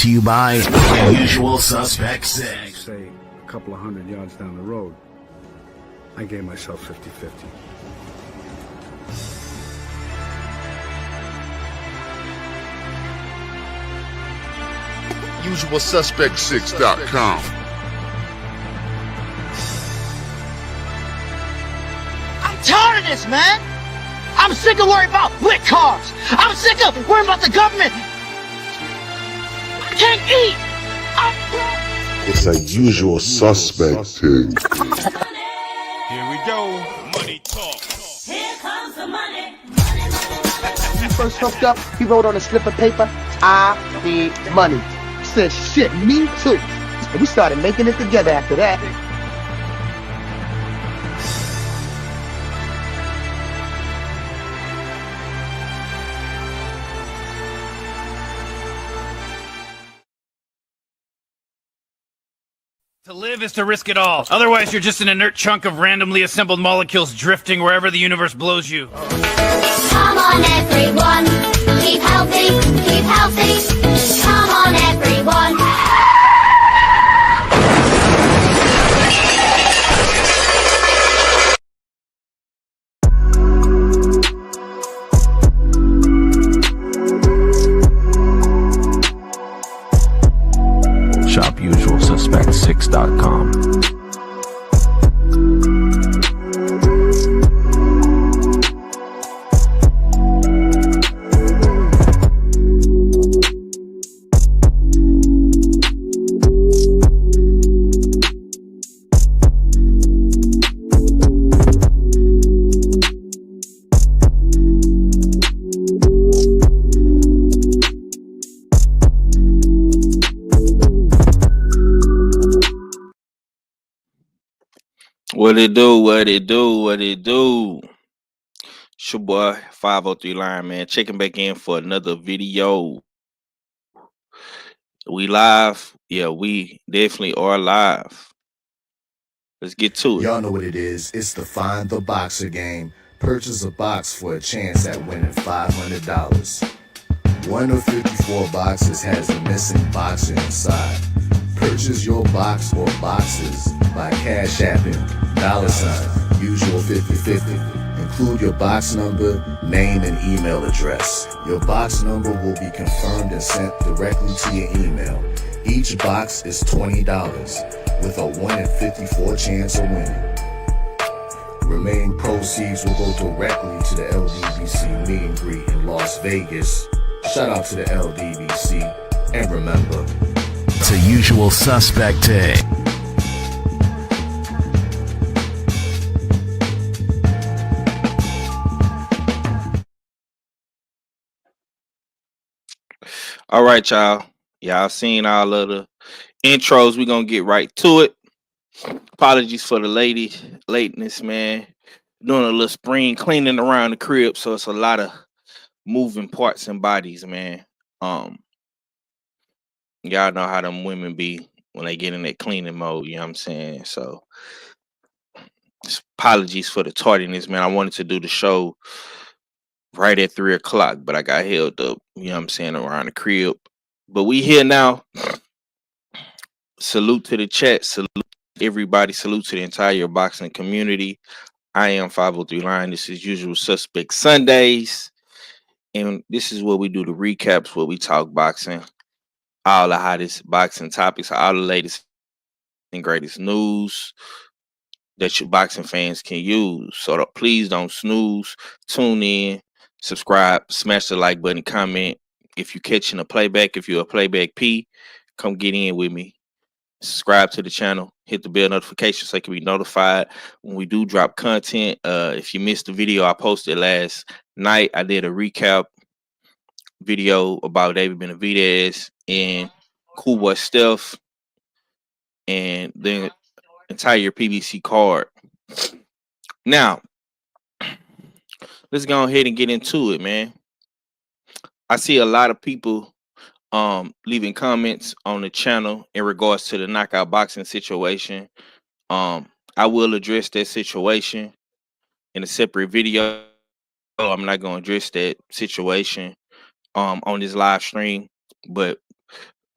to you by Usual Suspect 6. Say a couple of 100 yards down the road, I gave myself 50-50. UsualSuspect6.com. I'm tired of this, man. I'm sick of worrying about lit cars. I'm sick of worrying about the government. I can't eat. It's a usual suspect thing. Here we go. Money talk. Here comes the money. When he first hooked up, he wrote on a slip of paper, I need money. I said, shit, me too. And we started making it together after that. To live is to risk it all. Otherwise, you're just an inert chunk of randomly assembled molecules drifting wherever the universe blows you. Come on, everyone. Keep healthy, keep healthy. Come on, everyone. Shop UsualSuspect6.com. What it do? What it do? What it do? It's your boy 503 Lion, man. Checking back in for another video. We live? Yeah, we definitely are live. Let's get to it. Y'all know what it is. It's the Find the Boxer game. Purchase a box for a chance at winning $500. One of 54 boxes has a missing boxer inside. Purchase your box or boxes by Cash Apping, $ usual 50/50. Include your box number, name, and email address. Your box number will be confirmed and sent directly to your email. Each box is $20 with a 1 in 54 chance of winning. Remaining proceeds will go directly to the LDBC meet and greet in Las Vegas. Shout out to the LDBC, and remember, It's a Usual Suspect thing. All right, y'all. Y'all seen all of the intros. We're going to get right to it. Apologies for the lateness, man. Doing a little spring cleaning around the crib, so it's a lot of moving parts and bodies, man. Y'all know how them women be when they get in that cleaning mode, you know what I'm saying? So apologies for the tardiness, man. I wanted to do the show right at 3 o'clock, but I got held up, you know what I'm saying, around the crib. But we here now. Salute to the chat, salute everybody, salute to the entire boxing community. I am 503 Lion. This is Usual Suspect Sundays. And this is where we do the recaps, where we talk boxing, all the hottest boxing topics, all the latest and greatest news that your boxing fans can use. So please don't snooze. Tune in, subscribe, smash the like button, comment. If you're catching a playback, if you're a playback P, come get in with me. Subscribe to the channel, hit the bell notification so you can be notified when we do drop content. If you missed the video I posted last night, I did a recap video about David Benavidez and Cool Boy Steph and the entire PBC card. Now, let's go ahead and get into it, man. I see a lot of people leaving comments on the channel in regards to the knockout boxing situation. I will address that situation in a separate video. I'm not going to address that situation on this live stream, but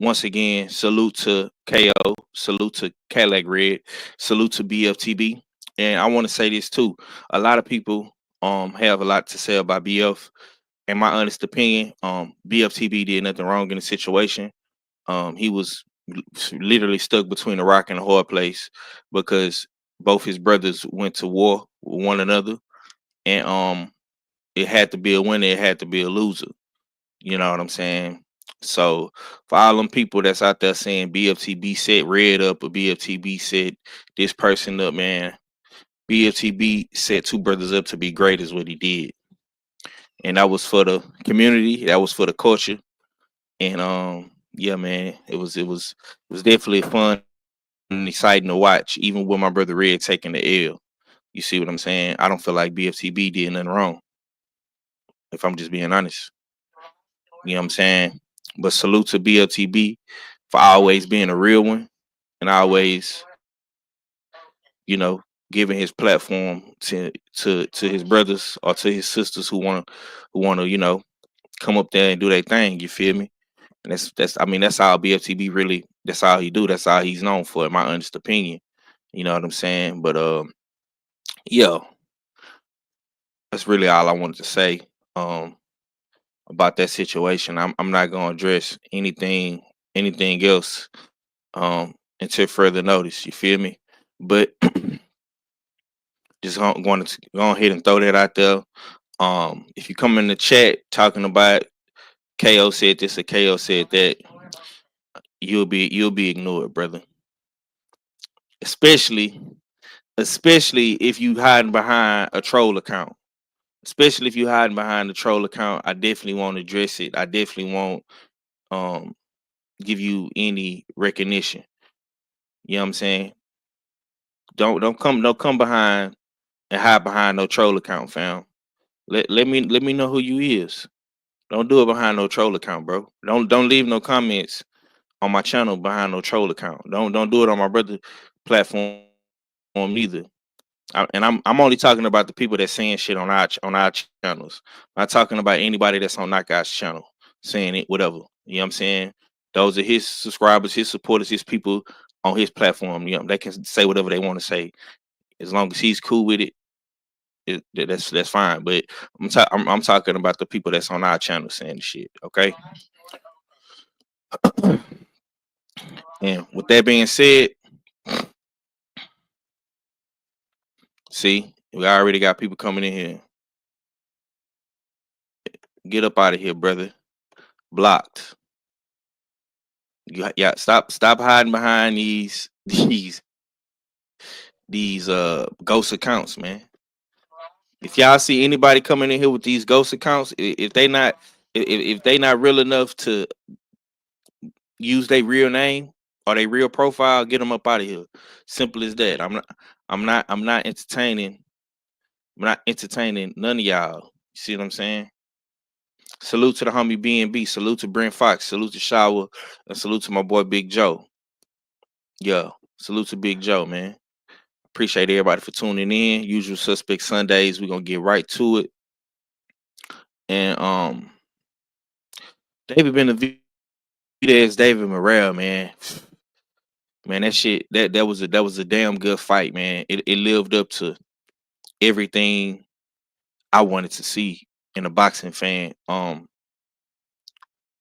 once again, salute to KO, salute to Cadillac Red, salute to BFTB. And I want to say this too. A lot of people have a lot to say about BF. In my honest opinion, BFTB did nothing wrong in the situation. He was literally stuck between a rock and a hard place because both his brothers went to war with one another, and it had to be a winner, it had to be a loser. You know what I'm saying? So for all them people that's out there saying BFTB set Red up or BFTB set this person up, man, BFTB set two brothers up to be great is what he did. And that was for the community, that was for the culture. And yeah, man, it was definitely fun and exciting to watch, even with my brother Red taking the L. You see what I'm saying? I don't feel like BFTB did nothing wrong, if I'm just being honest. You know what I'm saying? But salute to BLTB for always being a real one and always, you know, giving his platform to his brothers or to his sisters who wanna, come up there and do their thing. You feel me? And that's I mean that's all BFTB really. That's all he do. That's all he's known for, in my honest opinion. You know what I'm saying? But yeah, that's really all I wanted to say um about that situation. I'm not gonna address anything else until further notice. You feel me? But just going to go ahead and throw that out there. If you come in the chat talking about KO said this or KO said that, you'll be ignored, brother. Especially especially if you hiding behind a troll account. Especially if you hiding behind a troll account, I definitely won't address it. I definitely won't um give you any recognition. You know what I'm saying? Don't come behind and hide behind no troll account, fam. Let me know who you is. Don't do it behind no troll account, bro. Don't leave no comments on my channel behind no troll account. Don't do it on my brother platform either. And I'm only talking about the people that's saying shit on our channels. I'm not talking about anybody that's on Knockout's channel saying it, whatever. You know what I'm saying? Those are his subscribers, his supporters, his people on his platform. You know, they can say whatever they want to say as long as he's cool with it. That's fine. But I'm talking about the people that's on our channel saying the shit. Okay. And with that being said, see, we already got people coming in here. Get up out of here, brother. Blocked. Yeah, stop hiding behind these ghost accounts, man. If y'all see anybody coming in here with these ghost accounts, if they not real enough to use their real name or their real profile, get them up out of here. Simple as that. I'm not entertaining. I'm not entertaining none of y'all. You see what I'm saying? Salute to the homie B&B. Salute to Brent Fox. Salute to Shower. And salute to my boy Big Joe. Yeah. Salute to Big Joe, man. Appreciate everybody for tuning in. Usual Suspect Sundays. We're gonna get right to it. And David Benavidez, David Morrell, man. Man, that shit, that was a damn good fight, man. It lived up to everything I wanted to see in a boxing fan.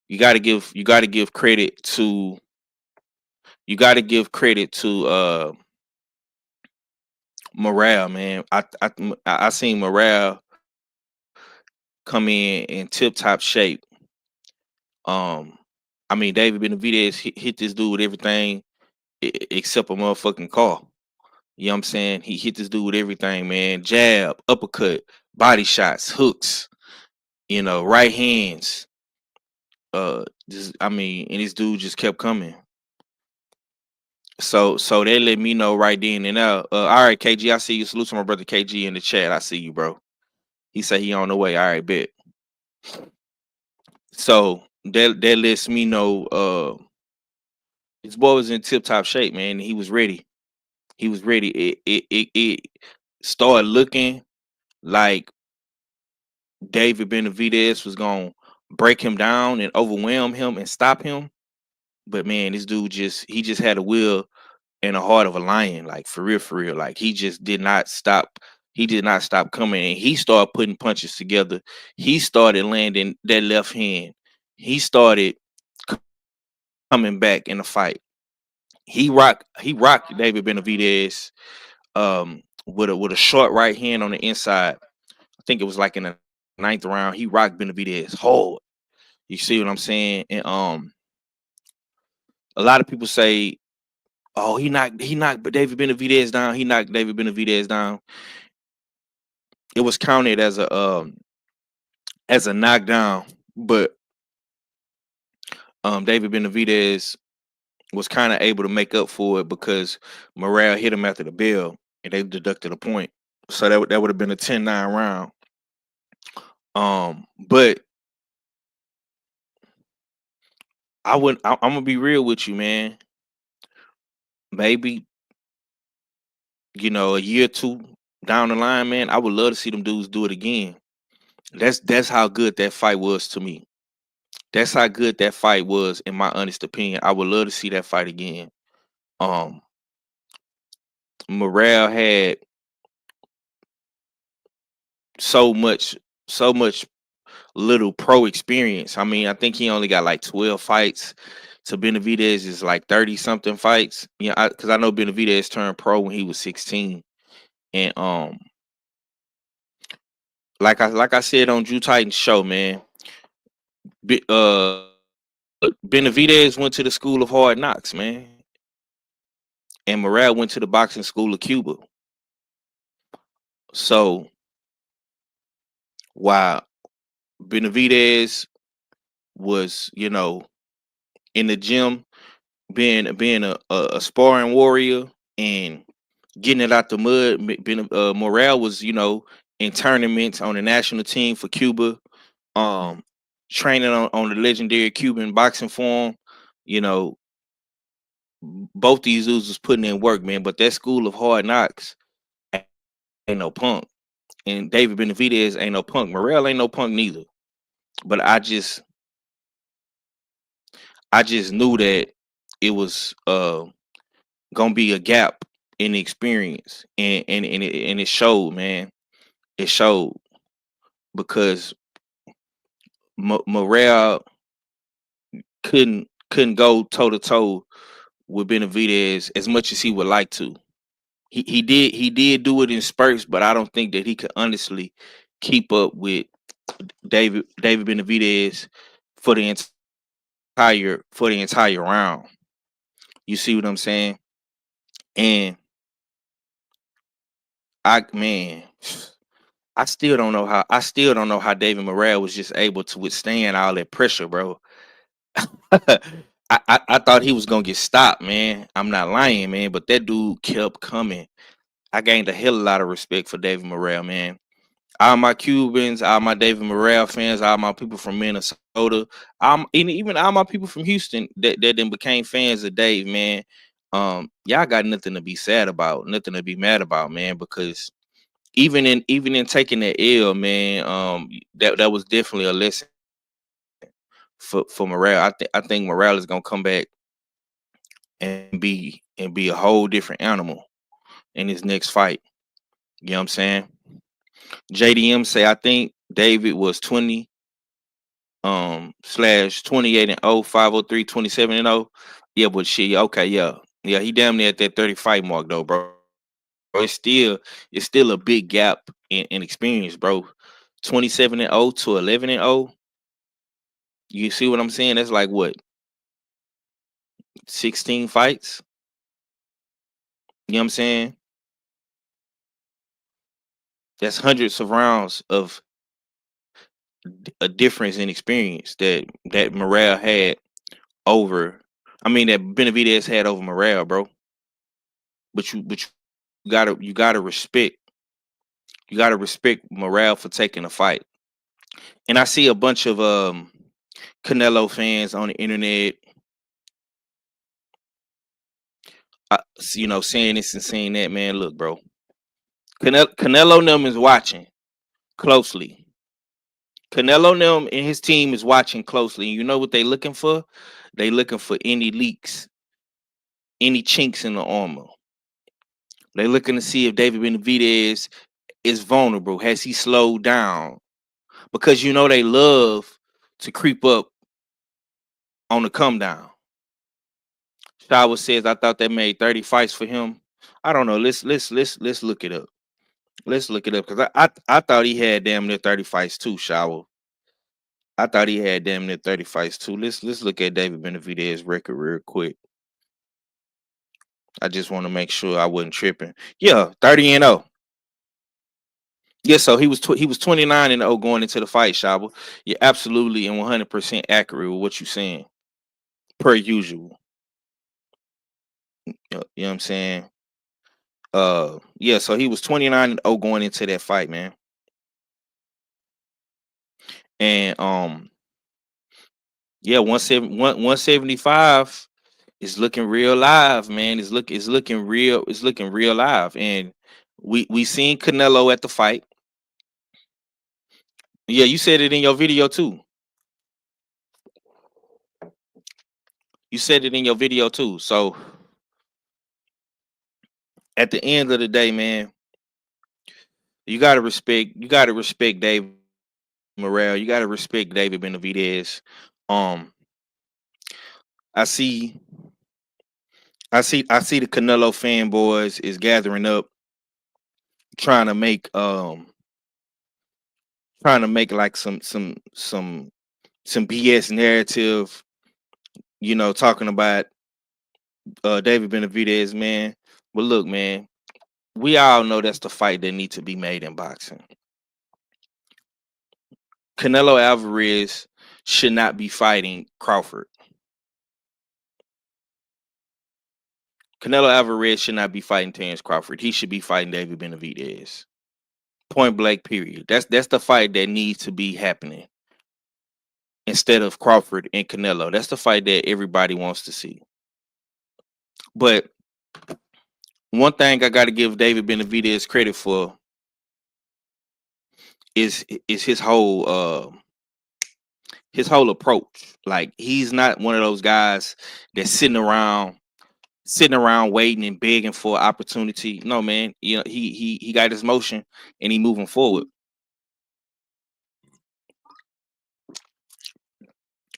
You gotta give credit to Morale, man. I seen Morale come in tip top shape. I mean, David Benavidez hit this dude with everything except a motherfucking car. You know what I'm saying? He hit this dude with everything, man. Jab, uppercut, body shots, hooks, right hands. And this dude just kept coming. So they let me know right then and now. All right, KG, I see you. Salute to my brother KG in the chat. I see you, bro. He said he on the way. All right, bet. So that lets me know his boy was in tip top shape, man. He was ready. He was ready. It started looking like David Benavidez was gonna break him down and overwhelm him and stop him. But man, this dude he just had a will and a heart of a lion, like for real, for real. Like he just did not stop. He did not stop coming, and he started putting punches together. He started landing that left hand. He started coming back in the fight. He rocked David Benavidez with a short right hand on the inside. I think it was like in the ninth round. He rocked Benavidez hard. You see what I'm saying? And a lot of people say, "Oh, he knocked David Benavidez down. He knocked David Benavidez down." It was counted as a knockdown, but David Benavidez was kind of able to make up for it because Morrell hit him after the bell and they deducted a point. So that would have been a 10-9 round. But I'm gonna be real with you, man. Maybe, a year or two down the line, man, I would love to see them dudes do it again. That's how good that fight was to me. That's how good that fight was, in my honest opinion. I would love to see that fight again. Morrell had so much little pro experience. I mean, I think he only got like 12 fights. To Benavidez is like 30 something fights. Yeah, because I know Benavidez turned pro when he was 16. And like I said on Drew Titan's show, man, Benavidez went to the school of hard knocks, man. And Morrell went to the boxing school of Cuba. So while Benavidez was, in the gym, being a sparring warrior and getting it out the mud, Morrell was, in tournaments on the national team for Cuba, training on the legendary Cuban boxing form. Both these dudes was putting in work, man. But that school of hard knocks ain't no punk. And David Benavidez ain't no punk. Morrell ain't no punk neither. But I just knew that it was gonna be a gap in the experience, and it showed, man. It showed because Morrell couldn't go toe to toe with Benavidez as much as he would like to. He did do it in spurts, but I don't think that he could honestly keep up with David Benavidez for the entire round. You see what I'm saying? And I still don't know how David Morrell was just able to withstand all that pressure, bro. I thought he was gonna get stopped, man. I'm not lying, man, but that dude kept coming. I gained a hell of a lot of respect for David Morrell, man. All my Cubans, all my David Morrell fans, all my people from Minnesota, even all my people from Houston that then became fans of Dave, man. Y'all got nothing to be sad about, nothing to be mad about, man, because even in taking that L, man, that was definitely a lesson for Morrell. I think Morrell is gonna come back and be a whole different animal in his next fight. You know what I'm saying? JDM say I think David was 20 slash 28-0, 503, 27-0. Yeah, but shit, okay, yeah. Yeah, he damn near at that 30 fight mark though, bro. It's still a big gap in experience, bro. 27-0 to 11-0. You see what I'm saying? That's like what? 16 fights? You know what I'm saying? That's hundreds of rounds of a difference in experience that Morrell had over. I mean that Benavidez had over Morrell, bro. But you gotta respect Morrell for taking a fight. And I see a bunch of Canelo fans on the internet, saying this and saying that, man. Look, bro, Canelo them is watching closely. Canelo them and his team is watching closely. And you know what they looking for? They looking for any leaks, any chinks in the armor. They looking to see if David Benavidez is vulnerable. Has he slowed down? Because you know they love to creep up on the come down. Shawa says, I thought they made 30 fights for him. I don't know. Let's look it up. Let's look it up because I thought he had damn near 30 fights too, Shawa. I thought he had damn near 30 fights too. Let's look at David Benavidez's record real quick. I just want to make sure I wasn't tripping. Yeah, 30-0. Yeah, so he was 29-0 going into the fight, Shaba. You're absolutely and 100% accurate with what you're saying, per usual. You know what I'm saying? Yeah, so he was 29-0 going into that fight, man. And yeah, 175 is looking real live, man. It's looking real live. And we seen Canelo at the fight. Yeah, you said it in your video too. You said it in your video too. So at the end of the day, man, you gotta respect Dave Morrell. You gotta respect David Benavidez. I see the Canelo fanboys is gathering up, trying to make like some BS narrative, you know, talking about David Benavidez, man. But look, man, we all know that's the fight that needs to be made in boxing. Canelo Alvarez should not be fighting Crawford. Canelo Alvarez should not be fighting Terence Crawford. He should be fighting David Benavidez. Point blank, period. That's the fight that needs to be happening instead of Crawford and Canelo. That's the fight that everybody wants to see. But one thing I got to give David Benavidez credit for is his whole approach. Like, he's not one of those guys that's sitting around waiting and begging for an opportunity. No, man, you know, he got his motion and he moving forward.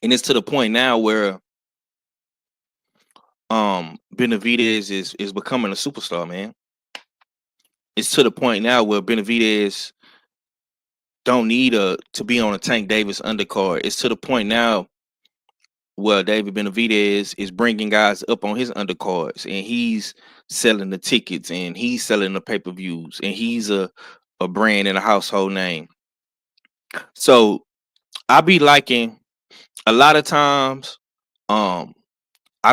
And it's to the point now where Benavidez is becoming a superstar, man. It's to the point now where Benavidez don't need to be on a Tank Davis undercard. It's to the point now where David Benavidez is bringing guys up on his undercards, and he's selling the tickets, and he's selling the pay-per-views, and he's a brand and a household name. So I be liking a lot of times, I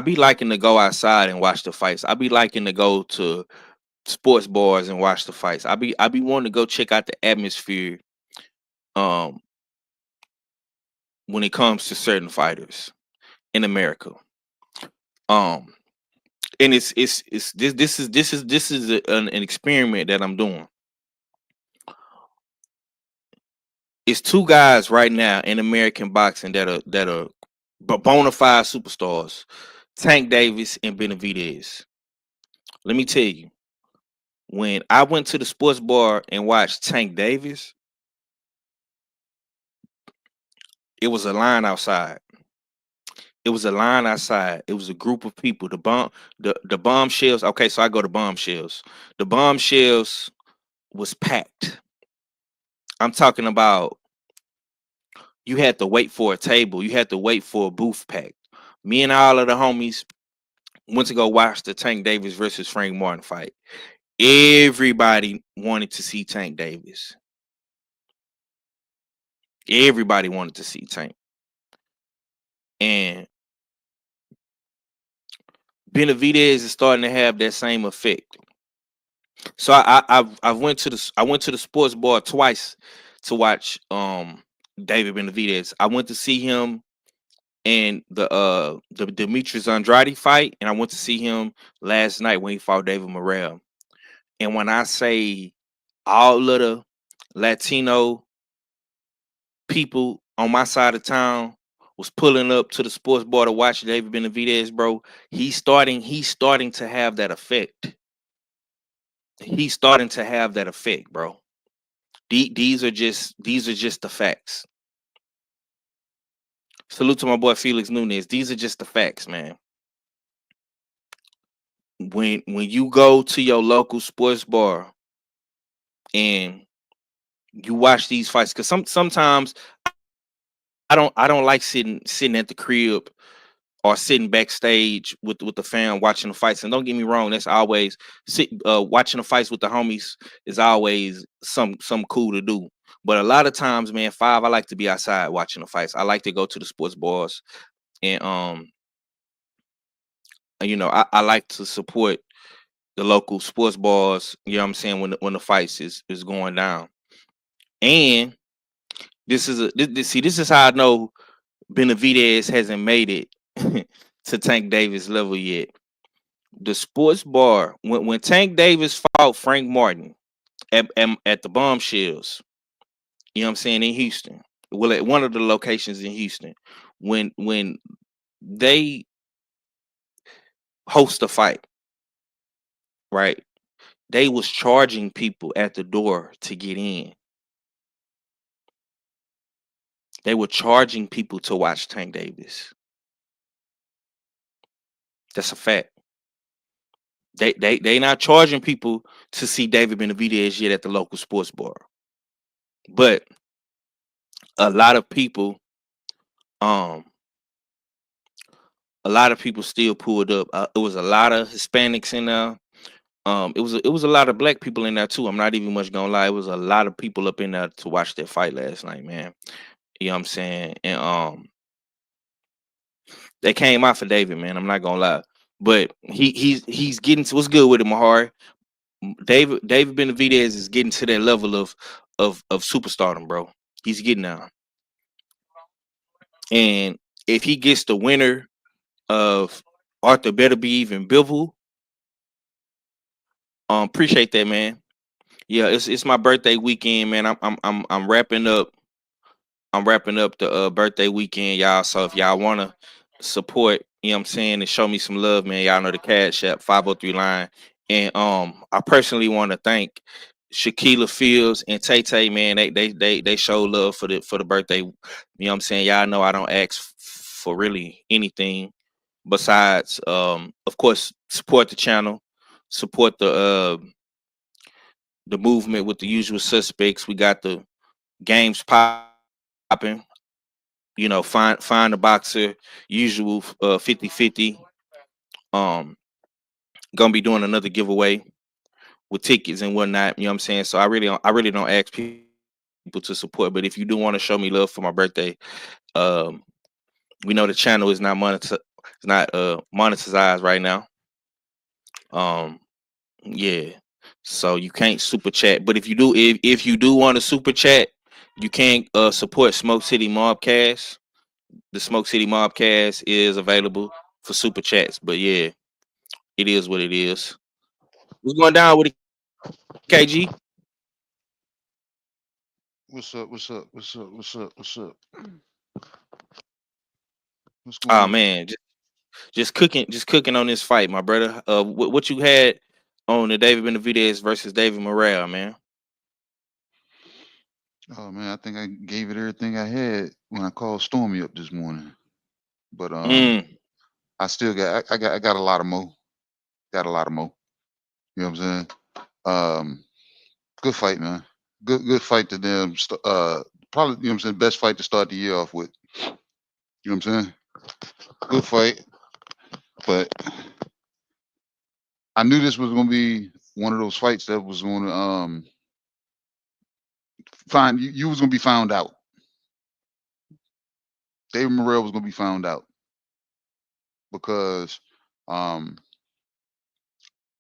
be liking to go outside and watch the fights. I be liking to go to sports bars and watch the fights. I be wanting to go check out the atmosphere when it comes to certain fighters in America. And this is an experiment that I'm doing. It's two guys right now in American boxing that are bona fide superstars, Tank Davis and Benavidez. Let me tell you, when I went to the sports bar and watched Tank Davis, it was a line outside. It was a line outside. It was a group of people. The bombshells. Okay, so I go to bombshells. The bombshells was packed. I'm talking about, you had to wait for a table. You had to wait for a booth packed. Me and all of the homies went to go watch the Tank Davis versus Frank Martin fight. Everybody wanted to see Tank Davis. Everybody wanted to see Tank. And Benavidez is starting to have that same effect. So I went to the sports bar twice to watch David Benavidez. I went to see him in the Demetrius Andrade fight, and I went to see him last night when he fought David Morrell. And when I say all of the Latino people on my side of town was pulling up to the sports bar to watch David Benavidez, bro, he's starting to have that effect. He's starting to have that effect, bro. These are just the facts. Salute to my boy Felix Nunez. These are just the facts, man. When you go to your local sports bar and you watch these fights, because sometimes I don't like sitting at the crib or sitting backstage with the fan watching the fights. And don't get me wrong, that's always watching the fights with the homies is always some cool to do. But a lot of times, man, I like to be outside watching the fights. I like to go to the sports bars, and I like to support the local sports bars. You know what I'm saying, when the fights is going down. And this is how I know Benavidez hasn't made it to Tank Davis level yet. The sports bar, when Tank Davis fought Frank Martin at the Bombshells, you know what I'm saying, in Houston, well, at one of the locations in Houston, when they host a fight, right, they was charging people at the door to get in. They were charging people to watch Tank Davis. That's a fact. They not charging people to see David Benavidez yet at the local sports bar. But a lot of people still pulled up. It was a lot of Hispanics in there. It was a lot of black people in there too. I'm not even much gonna lie. It was a lot of people up in there to watch that fight last night, man. You know what I'm saying? And they came out for David, man. I'm not gonna lie. But he's getting to what's good with him, Mahari. David Benavidez is getting to that level of superstardom, bro. He's getting there. And if he gets the winner of Arthur Better Be Even Bivol, appreciate that, man. Yeah, it's my birthday weekend, man. I'm wrapping up. I'm wrapping up the birthday weekend, y'all. So if y'all wanna support, you know what I'm saying, and show me some love, man, y'all know the Cash App 503 line. And I personally want to thank Shaquilla Fields and Tay Tay, man. They show love for the birthday. You know what I'm saying? Y'all know I don't ask for really anything besides of course, support the channel, support the movement with the usual suspects. We got the games popping. You know, find the boxer, usual 50-50. Gonna be doing another giveaway with tickets and whatnot. You know what I'm saying? So I really don't ask people to support, but if you do want to show me love for my birthday, we know the channel is not monetized right now. Yeah. So you can't super chat, but if you do want to super chat, you can support Smoke City Mobcast. The Smoke City Mobcast is available for super chats, but yeah, it is what it is. What's going down with it, KG? What's up? What's up? What's up? What's up? What's up? What's going Oh on? man, just cooking on this fight, my brother. What you had on the David Benavidez versus David Morrell, man? Oh man, I think I gave it everything I had when I called Stormy up this morning. But Mm. I still got I got a lot of more. Got a lot of more. You know what I'm saying? Good fight, man. Good fight to them. Probably, you know what I'm saying, best fight to start the year off with. You know what I'm saying? Good fight. But I knew this was gonna be one of those fights that was gonna find you was gonna be found out. David Morrell was gonna be found out because um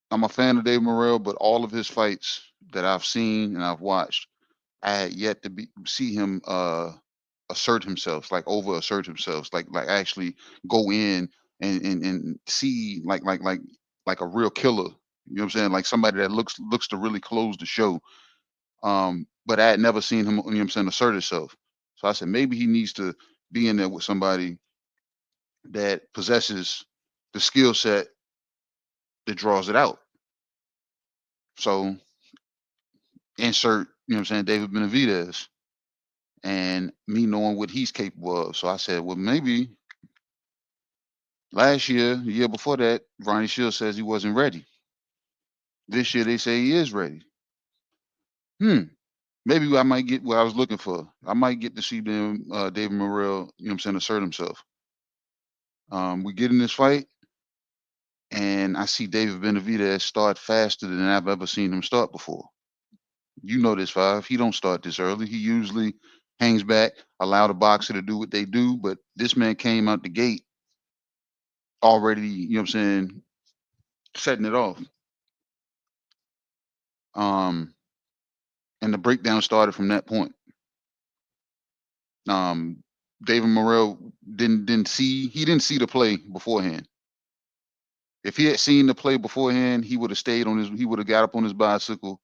I'm a fan of David Morrell, but all of his fights that I've seen and I've watched, I had yet to see him assert himself, like over assert himself, like actually go in and see like a real killer. You know what I'm saying? Like somebody that looks to really close the show. But I had never seen him, you know what I'm saying, assert himself. So I said maybe he needs to being there with somebody that possesses the skill set that draws it out. So insert, you know what I'm saying, David Benavidez, and me knowing what he's capable of. So I said, well, maybe last year, the year before that, Ronnie Shields says he wasn't ready. This year they say he is ready. Maybe I might get what I was looking for. I might get to see them, David Morrell, you know what I'm saying, assert himself. We get in this fight, and I see David Benavidez start faster than I've ever seen him start before. You know this, Five. He don't start this early. He usually hangs back, allow the boxer to do what they do. But this man came out the gate already, you know what I'm saying, setting it off. And the breakdown started from that point. David Morrell didn't see the play beforehand. If he had seen the play beforehand, he would have stayed on his. He would have got up on his bicycle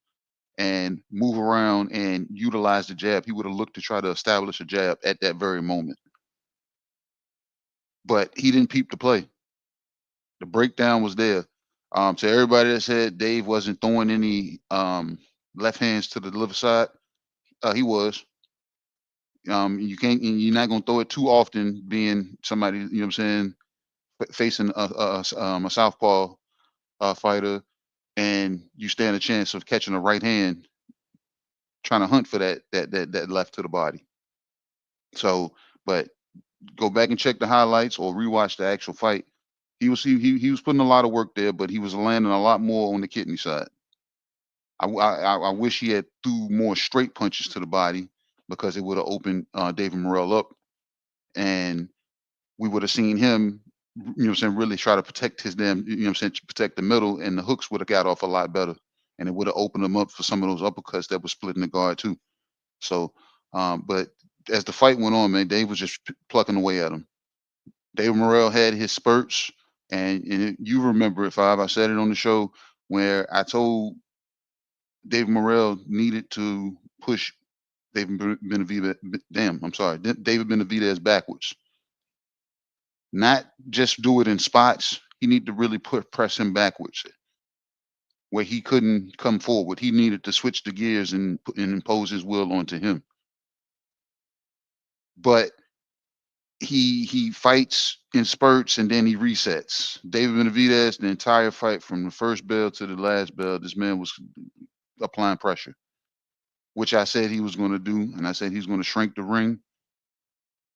and move around and utilize the jab. He would have looked to try to establish a jab at that very moment. But he didn't peep the play. The breakdown was there. To everybody that said Dave wasn't throwing any left hands to the liver side, he was. You're not gonna throw it too often, being somebody, you know what I'm saying, facing a southpaw fighter, and you stand a chance of catching a right hand, trying to hunt for that left to the body. So, but go back and check the highlights or rewatch the actual fight. He was putting a lot of work there, but he was landing a lot more on the kidney side. I wish he had threw more straight punches to the body, because it would have opened David Morrell up, and we would have seen him, you know what I'm saying, really try to protect his damn, you know what I'm saying, protect the middle, and the hooks would have got off a lot better, and it would have opened him up for some of those uppercuts that were splitting the guard too. So, but as the fight went on, man, Dave was just plucking away at him. David Morrell had his spurts, and you remember it, Five. I said it on the show where I told David Morrell needed to push David Benavidez. David Benavidez backwards. Not just do it in spots. He needed to really press him backwards, where he couldn't come forward. He needed to switch the gears and impose his will onto him. But he fights in spurts, and then he resets. David Benavidez, the entire fight from the first bell to the last bell, this man was applying pressure, which I said he was going to do, and I said he's going to shrink the ring,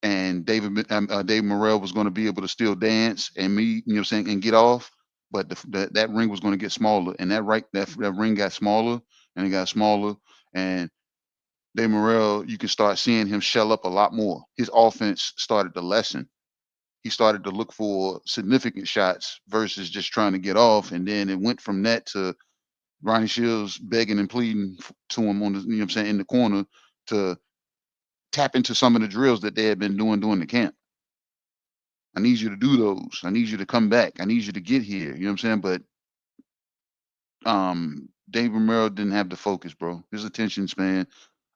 and David Morrell was going to be able to still dance and me, you know what I'm saying, and get off, but that ring was going to get smaller, and that ring got smaller, and it got smaller, and David Morrell, you can start seeing him shell up a lot more. His offense started to lessen. He started to look for significant shots versus just trying to get off, and then it went from that to Ronnie Shields begging and pleading to him on the, you know what I'm saying, in the corner, to tap into some of the drills that they had been doing during the camp. I need you to do those. I need you to come back. I need you to get here. You know what I'm saying? But David Morrell didn't have the focus, bro. His attention span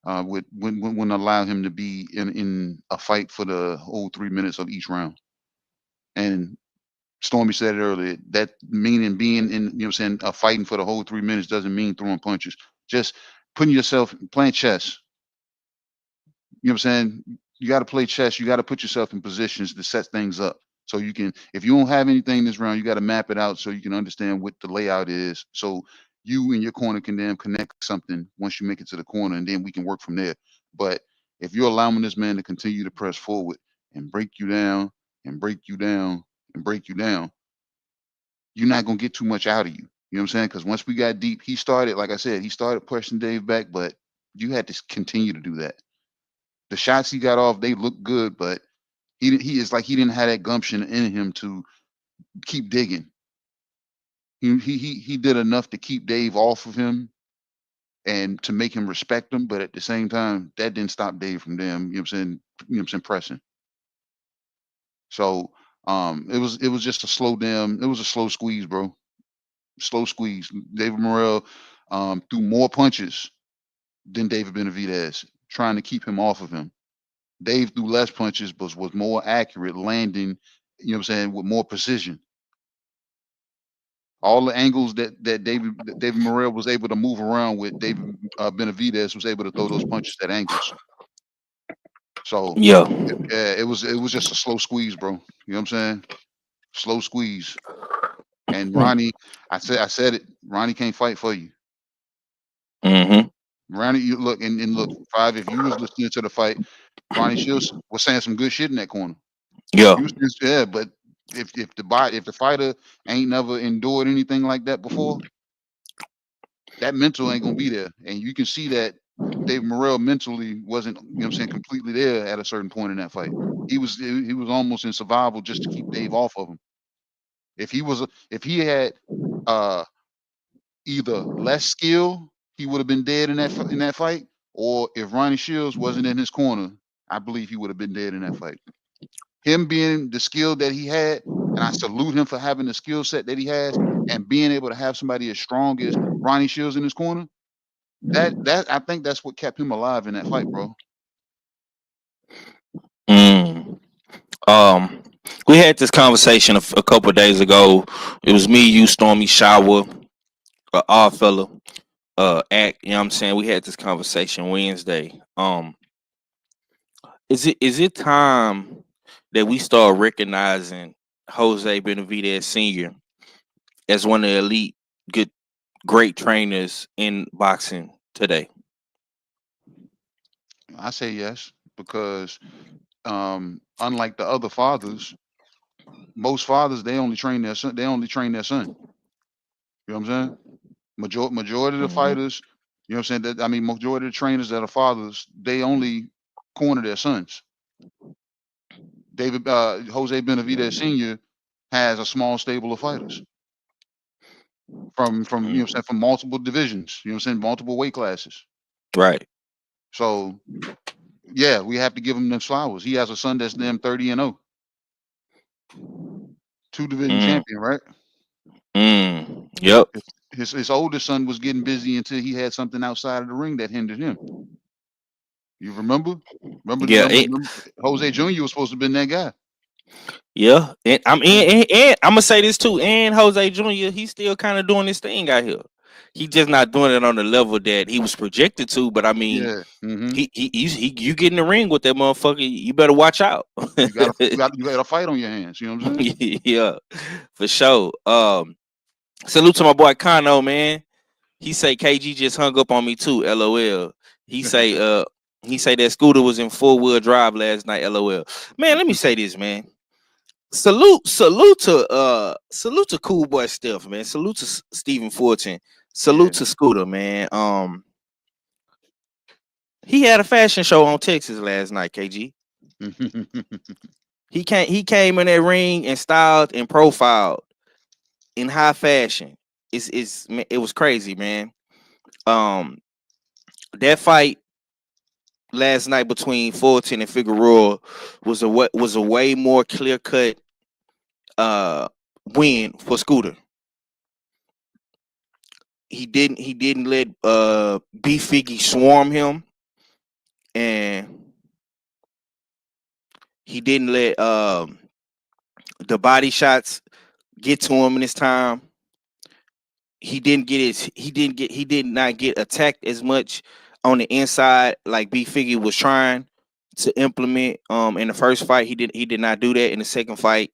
wouldn't allow him to be in a fight for the whole 3 minutes of each round. And Stormy said it earlier, that meaning being in, you know what I'm saying, fighting for the whole 3 minutes doesn't mean throwing punches. Just putting yourself, playing chess. You know what I'm saying? You got to play chess. You got to put yourself in positions to set things up. So you can, if you don't have anything this round, you got to map it out so you can understand what the layout is. So you and your corner can then connect something once you make it to the corner, and then we can work from there. But if you're allowing this man to continue to press forward and break you down and break you down and break you down, you're not going to get too much out of you. You know what I'm saying? Because once we got deep, he started, like I said, he started pushing Dave back, but you had to continue to do that. The shots he got off, they looked good, but he is like he didn't have that gumption in him to keep digging. He did enough to keep Dave off of him and to make him respect him, but at the same time, that didn't stop Dave from them, you know what I'm saying, pressing. So it was just a slow squeeze, bro. Slow squeeze. David Morrell threw more punches than David Benavidez, trying to keep him off of him. Dave threw less punches, but was more accurate, landing, you know what I'm saying, with more precision. All the angles that David Morrell was able to move around with, David Benavidez was able to throw those punches at angles. So Yeah. it was just a slow squeeze, bro. You know what I'm saying? Slow squeeze. And Ronnie, I said it. Ronnie can't fight for you. Mm-hmm. Ronnie, you look and look, Five. If you was listening to the fight, Ronnie Shields was saying some good shit in that corner. Yeah. He was just, yeah, but if the fighter ain't never endured anything like that before, that mental ain't gonna be there. And you can see that David Morrell mentally wasn't, you know what I'm saying, completely there at a certain point in that fight. He was almost in survival just to keep Dave off of him. If he had either less skill, he would have been dead in that fight, or if Ronnie Shields wasn't in his corner, I believe he would have been dead in that fight. Him being the skill that he had, and I salute him for having the skill set that he has, and being able to have somebody as strong as Ronnie Shields in his corner, that I think that's what kept him alive in that fight, bro. We had this conversation a couple of days ago. It was me, you, Stormy, Shower, Odd Fella, Act. You know what I'm saying? We had this conversation Wednesday. Is it time that we start recognizing Jose Benavidez Sr. as one of the elite, great trainers in boxing today? I say yes, because unlike the other fathers, most fathers they only train their son. They only train their son. You know what I'm saying? Majority of the fighters, you know what I'm saying? Majority of the trainers that are fathers, they only corner their sons. Jose Benavidez Sr. has a small stable of fighters from you know what I'm saying, from multiple divisions. You know what I'm saying? Multiple weight classes. Right. So yeah, we have to give him them flowers. He has a son that's damn 30-0. 2-division champion, right? Yep. His oldest son was getting busy until he had something outside of the ring that hindered him. You remember? Yeah. Remember Jose Jr. was supposed to have been that guy. Yeah, and I'm gonna say this too. And Jose Jr. He's still kind of doing this thing out here. He just not doing it on the level that he was projected to. But I mean, Yeah. you get in the ring with that motherfucker, you better watch out. You got a fight on your hands. You know what I'm saying? Yeah, for sure. Salute to my boy Kano, man. He say KG just hung up on me too. LOL. He say that Scooter was in 4-wheel drive last night. LOL. Man, let me say this, man. Salute to Cool Boy Steph, man. Salute to Stephen Fortune. Salute to Scooter, man. He had a fashion show on Texas last night, KG. He came in that ring and styled and profiled in high fashion. It was crazy, man. That fight last night between Fulton and Figueroa was a way more clear cut win for Scooter. He didn't let B Figgy swarm him, and he didn't let the body shots get to him in his time. He did not get attacked as much on the inside like B Figgy was trying to implement in the first fight. He did not do that in the second fight.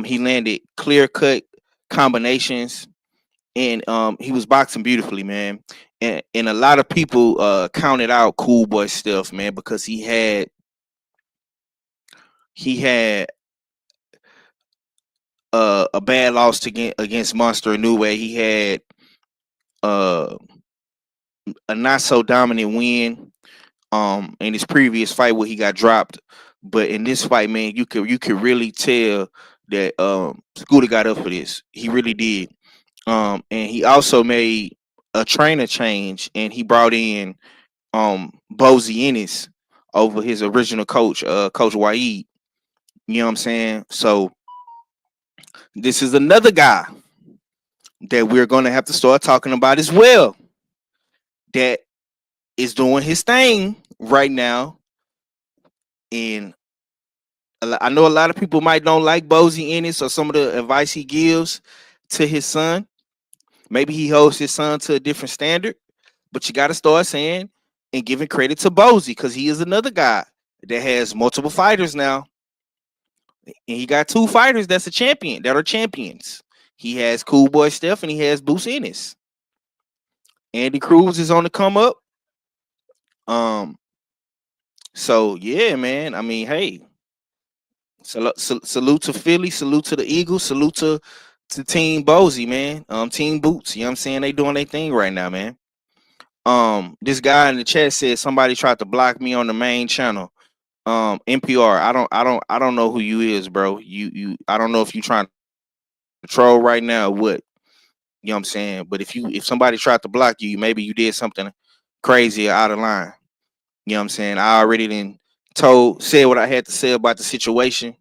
He landed clear cut combinations, and he was boxing beautifully, man. And a lot of people counted out Cool Boy Steph, man, because he had a bad loss against Monster Inoue. He had a not so dominant win in his previous fight where he got dropped. But in this fight, man, you could really tell that Scooter got up for this. He really did. And he also made a trainer change, and he brought in Bozy Ennis over his original coach, Coach Waid. You know what I'm saying? So this is another guy that we're going to have to start talking about as well, that is doing his thing right now And I know a lot of people might don't like Bozy Ennis or some of the advice he gives to his son. Maybe he holds his son to a different standard, but you got to start saying and giving credit to Bozy because he is another guy that has multiple fighters now. And he got 2 fighters that are champions. He has Cool Boy Steph and he has Boots Ennis. Andy Cruz is on the come up. So yeah, man. I mean, hey, salute to Philly, salute to the Eagles, salute to Team Bozy, man. Team Boots. You know what I'm saying? They doing their thing right now, man. This guy in the chat said somebody tried to block me on the main channel. NPR. I don't know who you is, bro. I don't know if you trying to troll right now or what. You know what I'm saying? But if somebody tried to block you, maybe you did something crazy or out of line. You know what I'm saying? I already said what I had to say about the situation.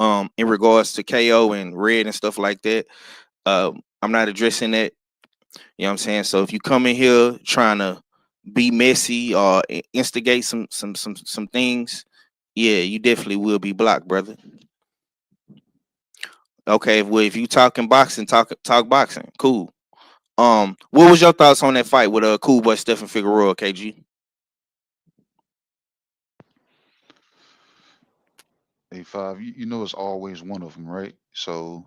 In regards to KO and Red and stuff like that. I'm not addressing that. You know what I'm saying? So if you come in here trying to be messy or instigate some things, yeah, you definitely will be blocked, brother. Okay, well, if you talking boxing, talk boxing. Cool. What was your thoughts on that fight with Cool Boy Stephen Figueroa, KG? A5, you know it's always one of them, right? So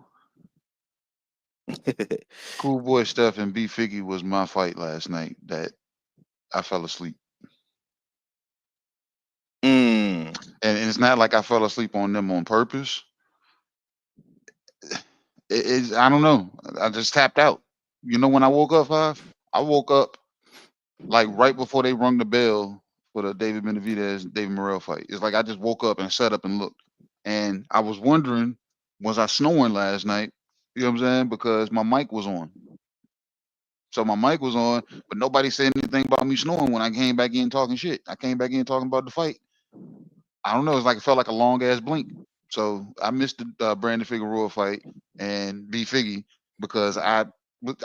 Cool Boy Steph and B Figgy was my fight last night that I fell asleep. And it's not like I fell asleep on them on purpose. I don't know. I just tapped out. You know when I woke up, I woke up like right before they rung the bell for the David Benavidez David Morrell fight. It's like I just woke up and sat up and looked. And I was wondering, was I snoring last night? You know what I'm saying? Because my mic was on. So my mic was on, but nobody said anything about me snoring when I came back in talking shit. I came back in talking about the fight. I don't know. It's like it felt like a long ass blink. So I missed the Brandon Figueroa fight and B Figgy because I went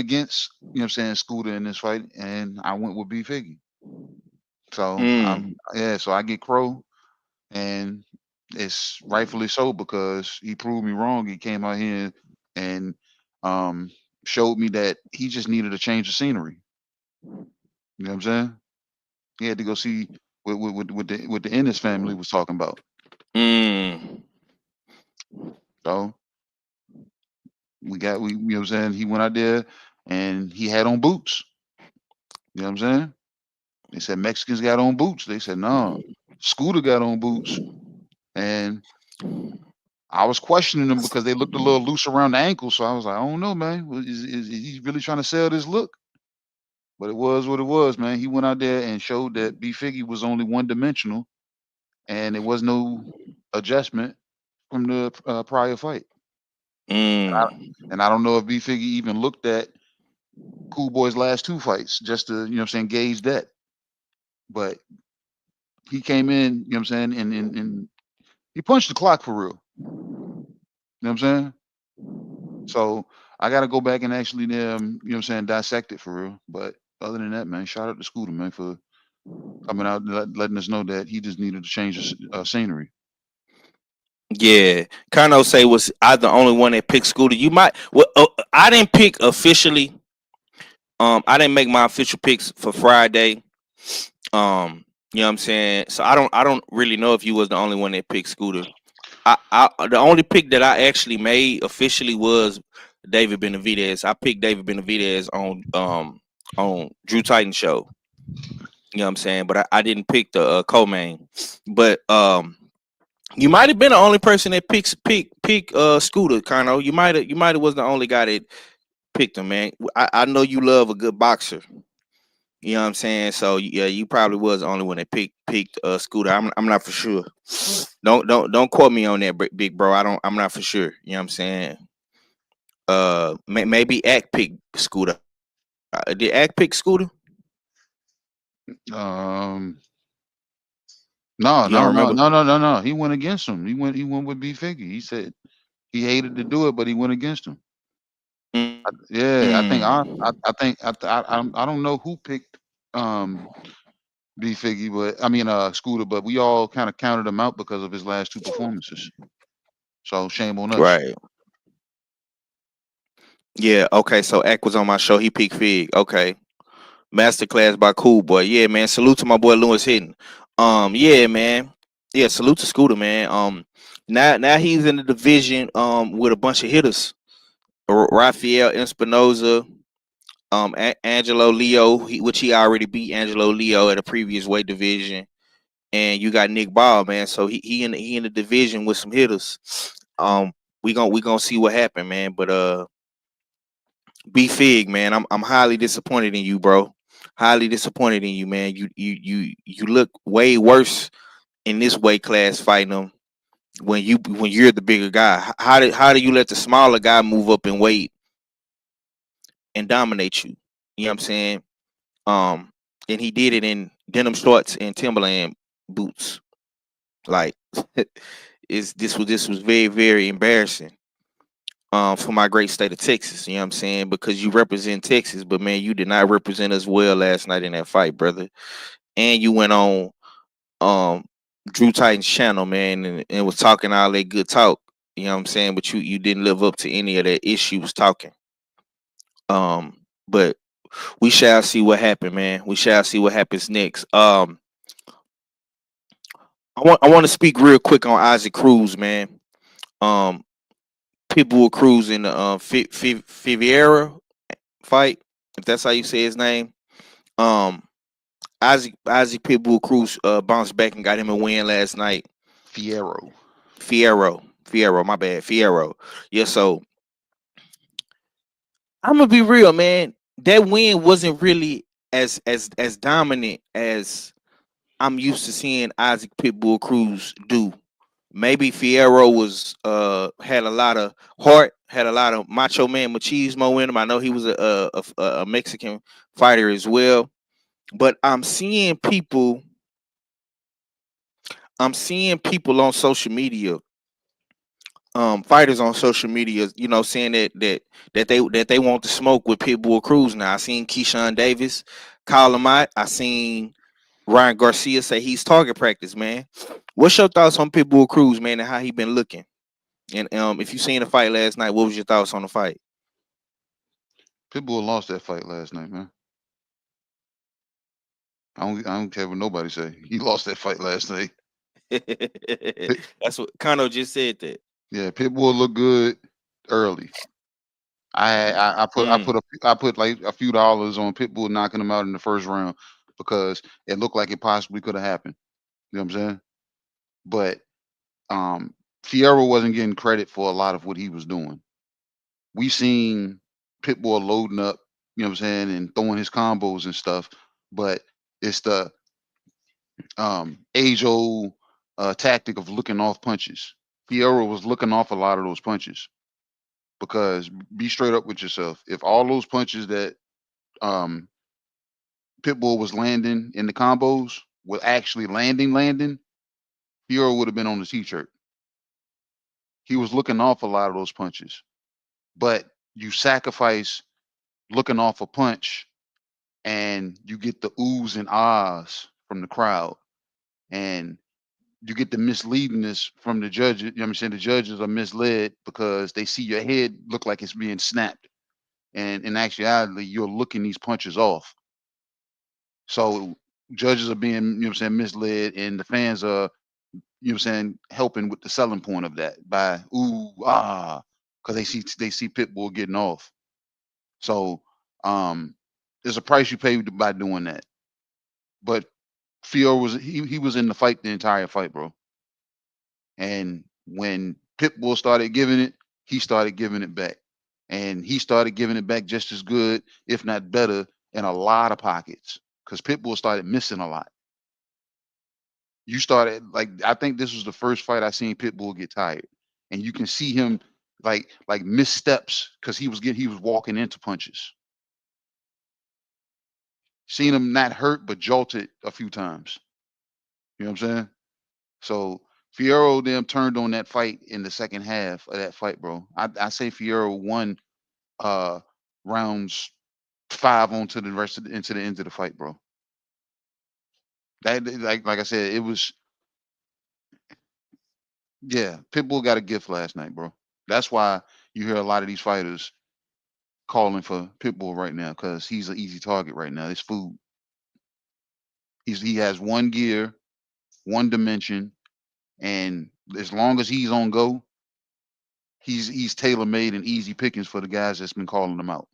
against, you know what I'm saying, Scooter in this fight, and I went with B Figgy. So so I get Crow, and it's rightfully so because he proved me wrong. He came out here and showed me that he just needed a change of scenery. You know what I'm saying? He had to go see what the Ennis family was talking about. So you know what I'm saying? He went out there and he had on boots. You know what I'm saying? They said Mexicans got on boots. They said no, Scooter got on boots, and I was questioning them because they looked a little loose around the ankles. So I was like, I don't know, man. Is he really trying to sell this look? But it was what it was, man. He went out there and showed that B Figgy was only one dimensional, and there was no adjustment from the prior fight. And I don't know if B Figgy even looked at Cool Boy's last 2 fights just to, you know what I'm saying, gauge that. But he came in, you know what I'm saying, and he punched the clock for real. You know what I'm saying? So I got to go back and actually, you know what I'm saying, dissect it for real. But other than that, man, shout out to Scooter, man, for coming out and letting us know that he just needed to change the scenery. Yeah, Kano say was I the only one that picked Scooter. You might. Well, I didn't pick officially. I didn't make my official picks for Friday. You know what I'm saying? So I don't really know if you was the only one that picked Scooter. I the only pick that I actually made officially was David Benavidez. I picked David Benavidez on Drew Titan show. You know what I'm saying? But I didn't pick the co-main. But you might have been the only person that pick Scooter, Kano. You might have was the only guy that picked him, man. I know you love a good boxer. You know what I'm saying? So yeah, you probably was the only one that picked Scooter. I'm not for sure. Don't quote me on that, big bro. I'm not for sure. You know what I'm saying? Maybe Act picked Scooter. Did Act pick Scooter? No. He went against him. He went with B Figgy. He said he hated to do it, but he went against him. I think I don't know who picked B Figgy, but I mean Scooter, but we all kind of counted him out because of his last two performances. So shame on us. Right. Yeah. Okay. So Ack was on my show. He picked Fig. Okay. Masterclass by Cool Boy. Yeah, man. Salute to my boy Lewis Hitton. Yeah, man. Yeah, salute to Scooter, man. Now he's in the division with a bunch of hitters. Rafael Espinoza, Angelo Leo, which he already beat Angelo Leo at a previous weight division. And you got Nick Ball, man. So he in the division with some hitters. We gonna see what happened, man. But B Fig, man, I'm highly disappointed in you, bro. Highly disappointed in you, man. You look way worse in this weight class fighting them when you're the bigger guy. How do you let the smaller guy move up in weight and dominate you? You know what I'm saying? Um, and he did it in denim shorts and Timberland boots. Like, this was very, very embarrassing. For my great state of Texas, you know what I'm saying? Because you represent Texas, but man, you did not represent us well last night in that fight, brother. And you went on um Drew Titan's channel, man, and was talking all that good talk. You know what I'm saying? But you didn't live up to any of that issues talking. But we shall see what happened, man. We shall see what happens next. I want to speak real quick on Isaac Cruz, man. Um, Pitbull Cruz in the Fiviera fight, if that's how you say his name. Um, Isaac Pitbull Cruz bounced back and got him a win last night. Fierro, my bad, Fierro. Yeah, so I'm gonna be real, man. That win wasn't really as dominant as I'm used to seeing Isaac Pitbull Cruz do. Maybe Fierro was had a lot of heart, had a lot of macho man machismo in him. I know he was a Mexican fighter as well, but I'm seeing people on social media, fighters on social media, saying that they want to smoke with Pitbull Cruz. Now I seen Keyshawn Davis call him out. I seen Ryan Garcia say he's target practice, man. What's your thoughts on Pitbull Cruz, man, and how he been looking? And if you seen the fight last night, what was your thoughts on the fight? Pitbull lost that fight last night, man. I don't care what nobody say. He lost that fight last night. That's what Kano just said. That. Yeah, Pitbull looked good early. I put like a few dollars on Pitbull knocking him out in the first round because it looked like it possibly could have happened. You know what I'm saying? But Fierro wasn't getting credit for a lot of what he was doing. We seen Pitbull loading up, you know what I'm saying, and throwing his combos and stuff, but it's the age old tactic of looking off punches. Fierro was looking off a lot of those punches because be straight up with yourself. If all those punches that um, Pitbull was landing in the combos were actually landing, Fierro would have been on the t-shirt. He was looking off a lot of those punches, but you sacrifice looking off a punch and you get the oohs and ahs from the crowd, and you get the misleadingness from the judges. You know what I'm saying? The judges are misled because they see your head look like it's being snapped, and in actuality, you're looking these punches off. So judges are being, you know what I'm saying, misled, and the fans are, you know what I'm saying, helping with the selling point of that by ooh because they see Pitbull getting off. So there's a price you pay by doing that. But Fior he was in the fight the entire fight, bro. And when Pitbull started giving it, he started giving it back. And he started giving it back just as good, if not better, in a lot of pockets. Because Pitbull started missing a lot. You started like I think this was the first fight I seen Pitbull get tired. And you can see him like missteps because he was walking into punches. Seen him not hurt but jolted a few times. You know what I'm saying? So Fierro them turned on that fight in the second half of that fight, bro. I say Fierro won uh rounds 5 on to the rest of into the end of the fight, bro. That like I said, it was Pitbull got a gift last night, bro. That's why you hear a lot of these fighters calling for Pitbull right now because he's an easy target right now. It's food. He has one gear, one dimension, and as long as he's on go, he's tailor made and easy pickings for the guys that's been calling him out.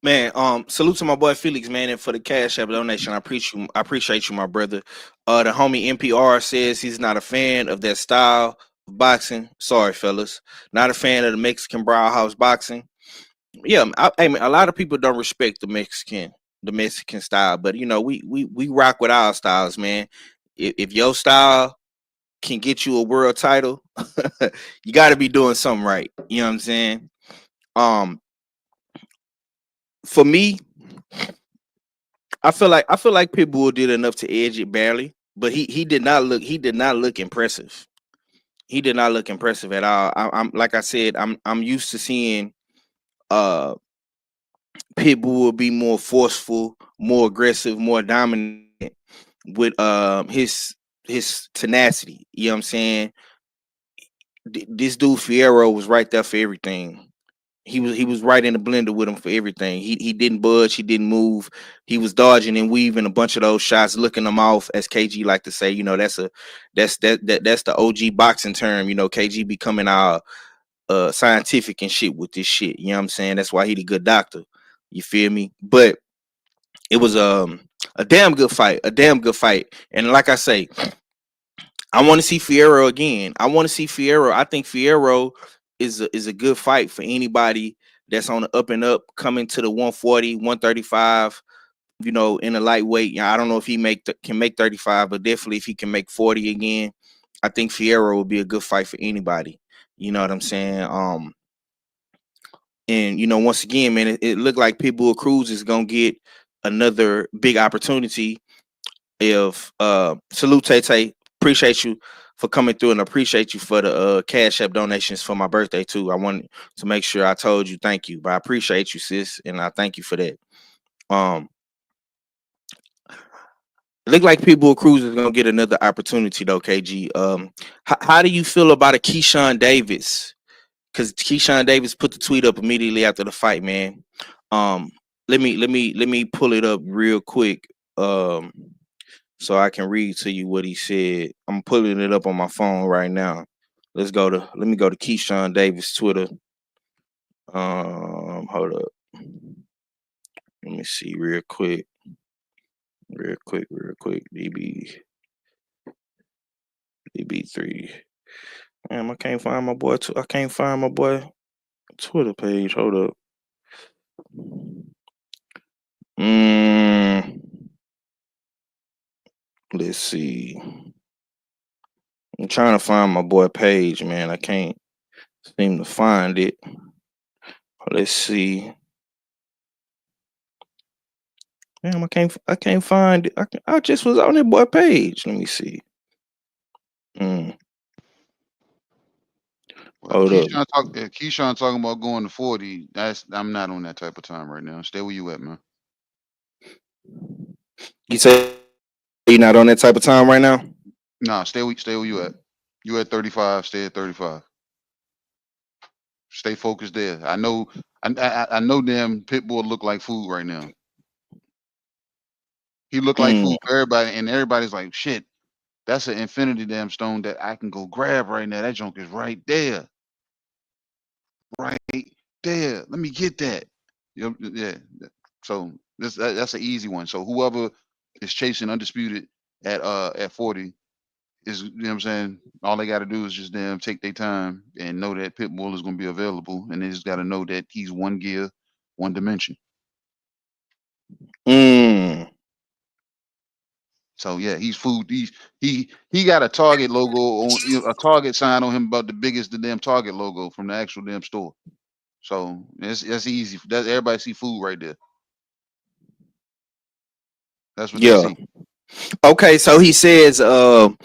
Man, salute to my boy Felix, man, and for the cash app donation. I appreciate you, my brother. The homie NPR says he's not a fan of that style of boxing. Sorry, fellas. Not a fan of the Mexican brow house boxing. Yeah, I mean, a lot of people don't respect the Mexican style, but you know, we rock with our styles, man. If your style can get you a world title, you got to be doing something right. You know what I'm saying? For me, I feel like Pitbull did enough to edge it barely, but he did not look impressive. He did not look impressive at all. I'm like I said, I'm used to seeing Pitbull be more forceful, more aggressive, more dominant with his tenacity. You know what I'm saying? This dude Fierro was right there for everything. He was right in the blender with him for everything. He didn't budge, he didn't move. He was dodging and weaving a bunch of those shots, looking them off, as KG like to say. You know, that's the OG boxing term. You know, KG becoming our scientific and shit with this shit. You know what I'm saying? That's why he the good doctor. You feel me? But it was a damn good fight, And like I say, I want to see Fierro again. I want to see Fierro. I think Fierro is a good fight for anybody that's on the up and up, coming to the 140, 135. You know, in a lightweight. I don't know if he can make 35, but definitely if he can make 40 again, I think Fierro would be a good fight for anybody. You know what I'm saying? And you know, once again, man, it looked like Pitbull Cruz is gonna get another big opportunity. If salute Tay, appreciate you for coming through, and appreciate you for the cash app donations for my birthday too. I wanted to make sure I told you thank you, but I appreciate you, sis, and I thank you for that. It looked like Pitbull Cruz is gonna get another opportunity though, KG. How do you feel about a Keyshawn Davis? Because Keyshawn Davis put the tweet up immediately after the fight, man. Let me pull it up real quick, so I can read to you what he said. I'm pulling it up on my phone right now. Let me go to Keyshawn Davis Twitter. Hold up. Let me see real quick. DB3. Damn, I can't find my boy. I can't find my boy Twitter page. Hold up. Let's see. I'm trying to find my boy page, man. I can't seem to find it. Let's see. Damn, I can't find it. I just was on that boy page. Let me see. Well, Keyshawn talking about going to 40. I'm not on that type of time right now. Stay where you at, man. You say you're not on that type of time right now? Nah, stay where you at. You at 35. Stay at 35. Stay focused there. I know damn Pitbull look like food right now. He looked like food for everybody, and everybody's like, shit, that's an infinity damn stone that I can go grab right now. That junk is right there. Right there. Let me get that. Yeah. So that's an easy one. So whoever is chasing undisputed at 40 is, you know what I'm saying, all they got to do is just damn take their time and know that Pitbull is going to be available, and they just got to know that he's one gear, one dimension. So yeah, he's food. He got a Target logo on, a Target sign on him about the biggest the damn Target logo from the actual damn store. So that's easy. That's everybody see food right there. That's what they see. Okay, so he says, I'm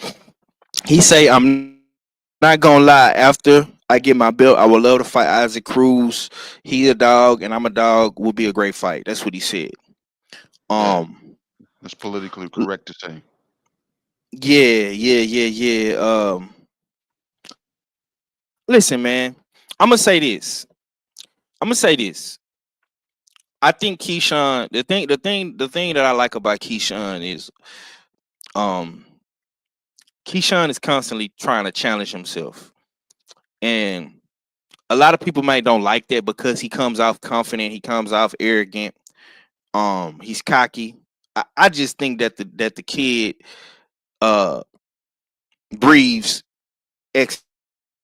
not gonna lie. After I get my belt. I would love to fight Isaac Cruz. He a dog, and I'm a dog. Would be a great fight. That's what he said. Yeah, Um, that's politically correct to say. yeah. Listen, man. I'm gonna say this. I'm gonna say this. I think Keyshawn. The thing that I like about Keyshawn is, um, Keyshawn is constantly trying to challenge himself, and a lot of people might don't like that because he comes off confident. He comes off arrogant. He's cocky. I just think that the kid uh breathes excellence.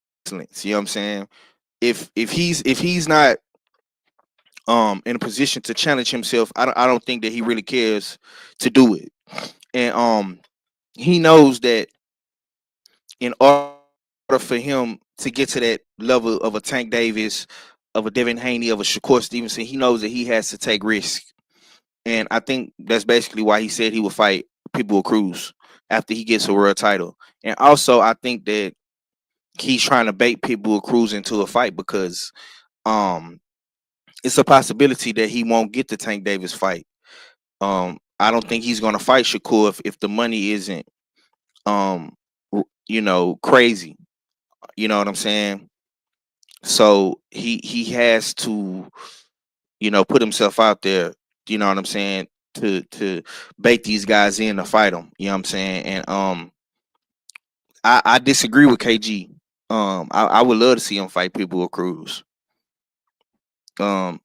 You know what I'm saying? If he's not in a position to challenge himself, I don't think that he really cares to do it. And he knows that in order for him to get to that level of a Tank Davis, of a Devin Haney, of a Shakur Stevenson, he knows that he has to take risks. And I think that's basically why he said he would fight Pitbull Cruz after he gets a world title. And also, I think that he's trying to bait Pitbull Cruz into a fight because um, it's a possibility that he won't get the Tank Davis fight. I don't think he's going to fight Shakur if the money isn't, crazy. You know what I'm saying? So he has to, put himself out there. You know what I'm saying? To bait these guys in to fight them. You know what I'm saying? And I disagree with KG. I would love to see him fight Pitbull Cruz. I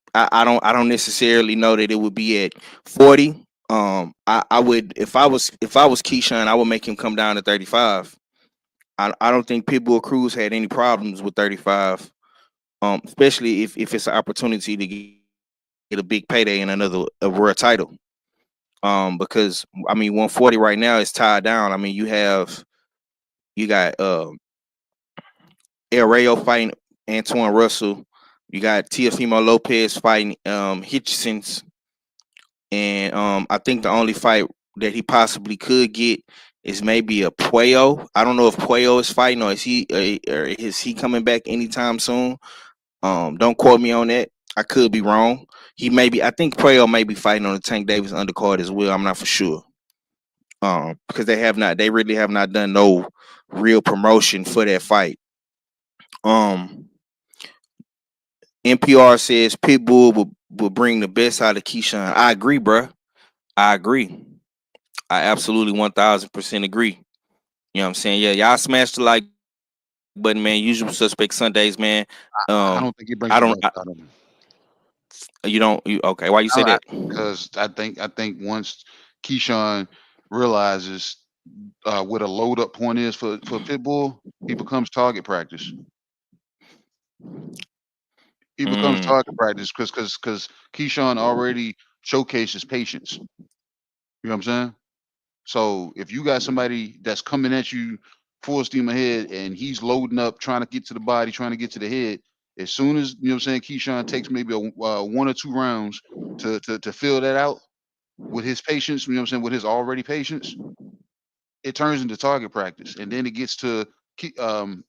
don't necessarily know that it would be at 40. I would if I was Keyshawn, I would make him come down to 35. I don't think Pitbull Cruz had any problems with 35. Especially if it's an opportunity to get a big payday and a world title. Because I mean 140 right now is tied down. I mean you got El Rayo fighting Antoine Russell. You got Teofimo Lopez fighting Hitchens. And I think the only fight that he possibly could get is maybe a Puello. I don't know if Puello is fighting or is he coming back anytime soon. Don't quote me on that. I could be wrong. I think Puello may be fighting on the Tank Davis undercard as well. I'm not for sure. Because they really have not done no real promotion for that fight. NPR says Pitbull will bring the best out of Keyshawn. I agree, bruh. I agree. I absolutely 1000% agree. You know what I'm saying? Yeah, y'all smash the like button, man. Usual Suspect Sundays, man. I don't think he brings I the don't. best out of him. Okay? Why you say that? Because I think once Keyshawn realizes what a load up point is for Pitbull, he becomes target practice. He becomes Mm, target practice because Keyshawn already showcases patience. You know what I'm saying? So if you got somebody that's coming at you full steam ahead and he's loading up, trying to get to the body, trying to get to the head, as soon as you know what I'm saying, Keyshawn takes maybe a 1 or 2 rounds to fill that out with his patience, you know what I'm saying, with his already patience, it turns into target practice, and then it gets to Pitbull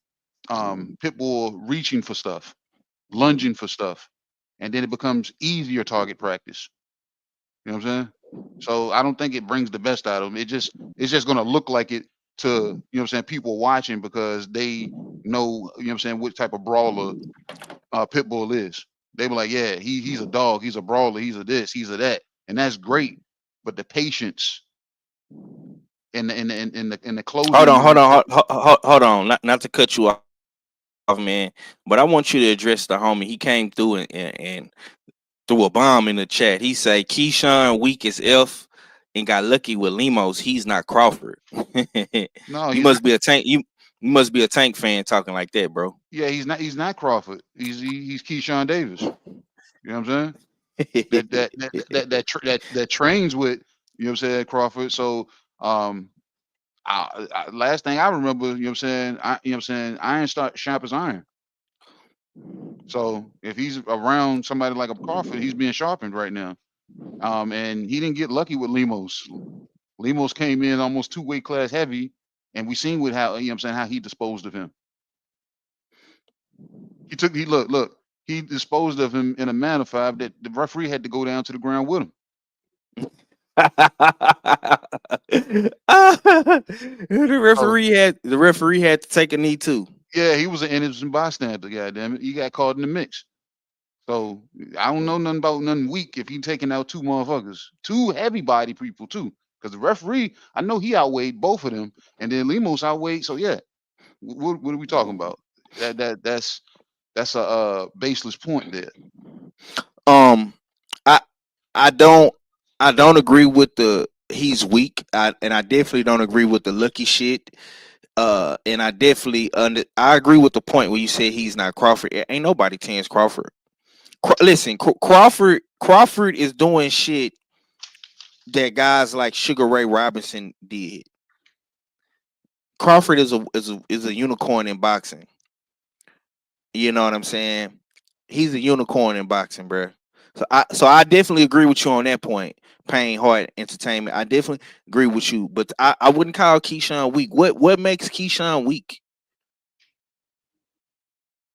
reaching for stuff, lunging for stuff, and then it becomes easier target practice. You know what I'm saying? So I don't think it brings the best out of him. It's just gonna look like it to you know what I'm saying, people watching because they know, you know what I'm saying, what type of brawler Pitbull is. They were like, yeah, he's a dog, he's a brawler, he's a this, he's a that, and that's great. But the patience and the hold closing, on, you know hold what I'm on, saying? hold on. Not to cut you off, man, but I want you to address the homie. He came through and threw a bomb in the chat. He say Keyshawn weak as F and got lucky with Limos. He's not Crawford. No, You he's not. must be a tank. You must be a Tank fan talking like that, bro. Yeah, he's not Crawford. He's Keyshawn Davis. You know what I'm saying? That trains with, you know what I'm saying, Crawford. So um last thing I remember, you know what I'm saying, you know what I'm saying, iron start sharp as iron. So if he's around somebody like a Crawford, he's being sharpened right now. And he didn't get lucky with Limos. Limos came in almost 2 weight class heavy, and we seen with how, you know what I'm saying, how he disposed of him. He disposed of him in a manner five that the referee had to go down to the ground with him. The referee had to take a knee too. Yeah, he was an innocent bystander. Goddamn it, he got caught in the mix. So I don't know nothing about nothing weak if he taking out two motherfuckers, two heavy body people too. Because the referee, I know he outweighed both of them, and then Lemos outweighed. So yeah, what are we talking about? That's a baseless point there. Um, I I don't I don't agree with the he's weak. And I definitely don't agree with the lucky shit. And I agree with the point where you said he's not Crawford. Ain't nobody Terrence Crawford. Listen, Crawford is doing shit that guys like Sugar Ray Robinson did. Crawford is a unicorn in boxing. You know what I'm saying? He's a unicorn in boxing, bro. So I definitely agree with you on that point. Pain, Heart, Entertainment. I definitely agree with you, but I wouldn't call Keyshawn weak. What makes Keyshawn weak?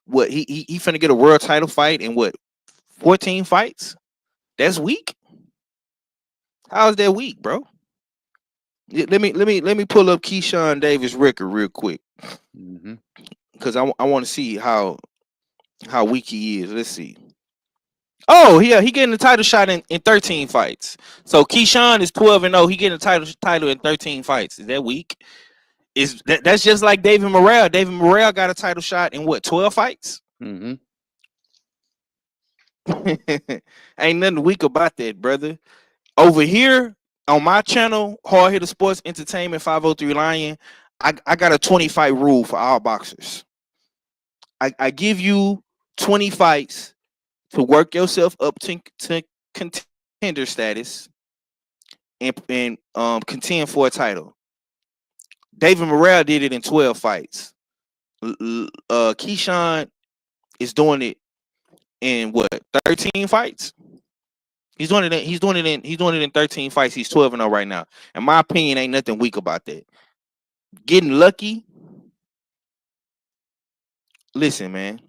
What he finna get a world title fight in what 14 fights? That's weak. How is that weak, bro? Let me pull up Keyshawn Davis record real quick because I want to see how weak he is. Let's see. Oh yeah, he getting the title shot in 13 fights. So Keyshawn is 12-0. He getting the title in 13 fights. Is that weak? That's just like David Morrell. David Morrell got a title shot in what 12 fights? Mm-hmm. Ain't nothing weak about that, brother. Over here on my channel, Hard Hitter Sports Entertainment 503 Lion, I got a 20 fight rule for all boxers. I give you 20 fights to work yourself up to contender status and contend for a title. David Morrell did it in 12 fights. Keyshawn is doing it in what 13 fights? He's doing it in 13 fights. He's 12-0 right now. In my opinion, ain't nothing weak about that. Getting lucky. Listen, man.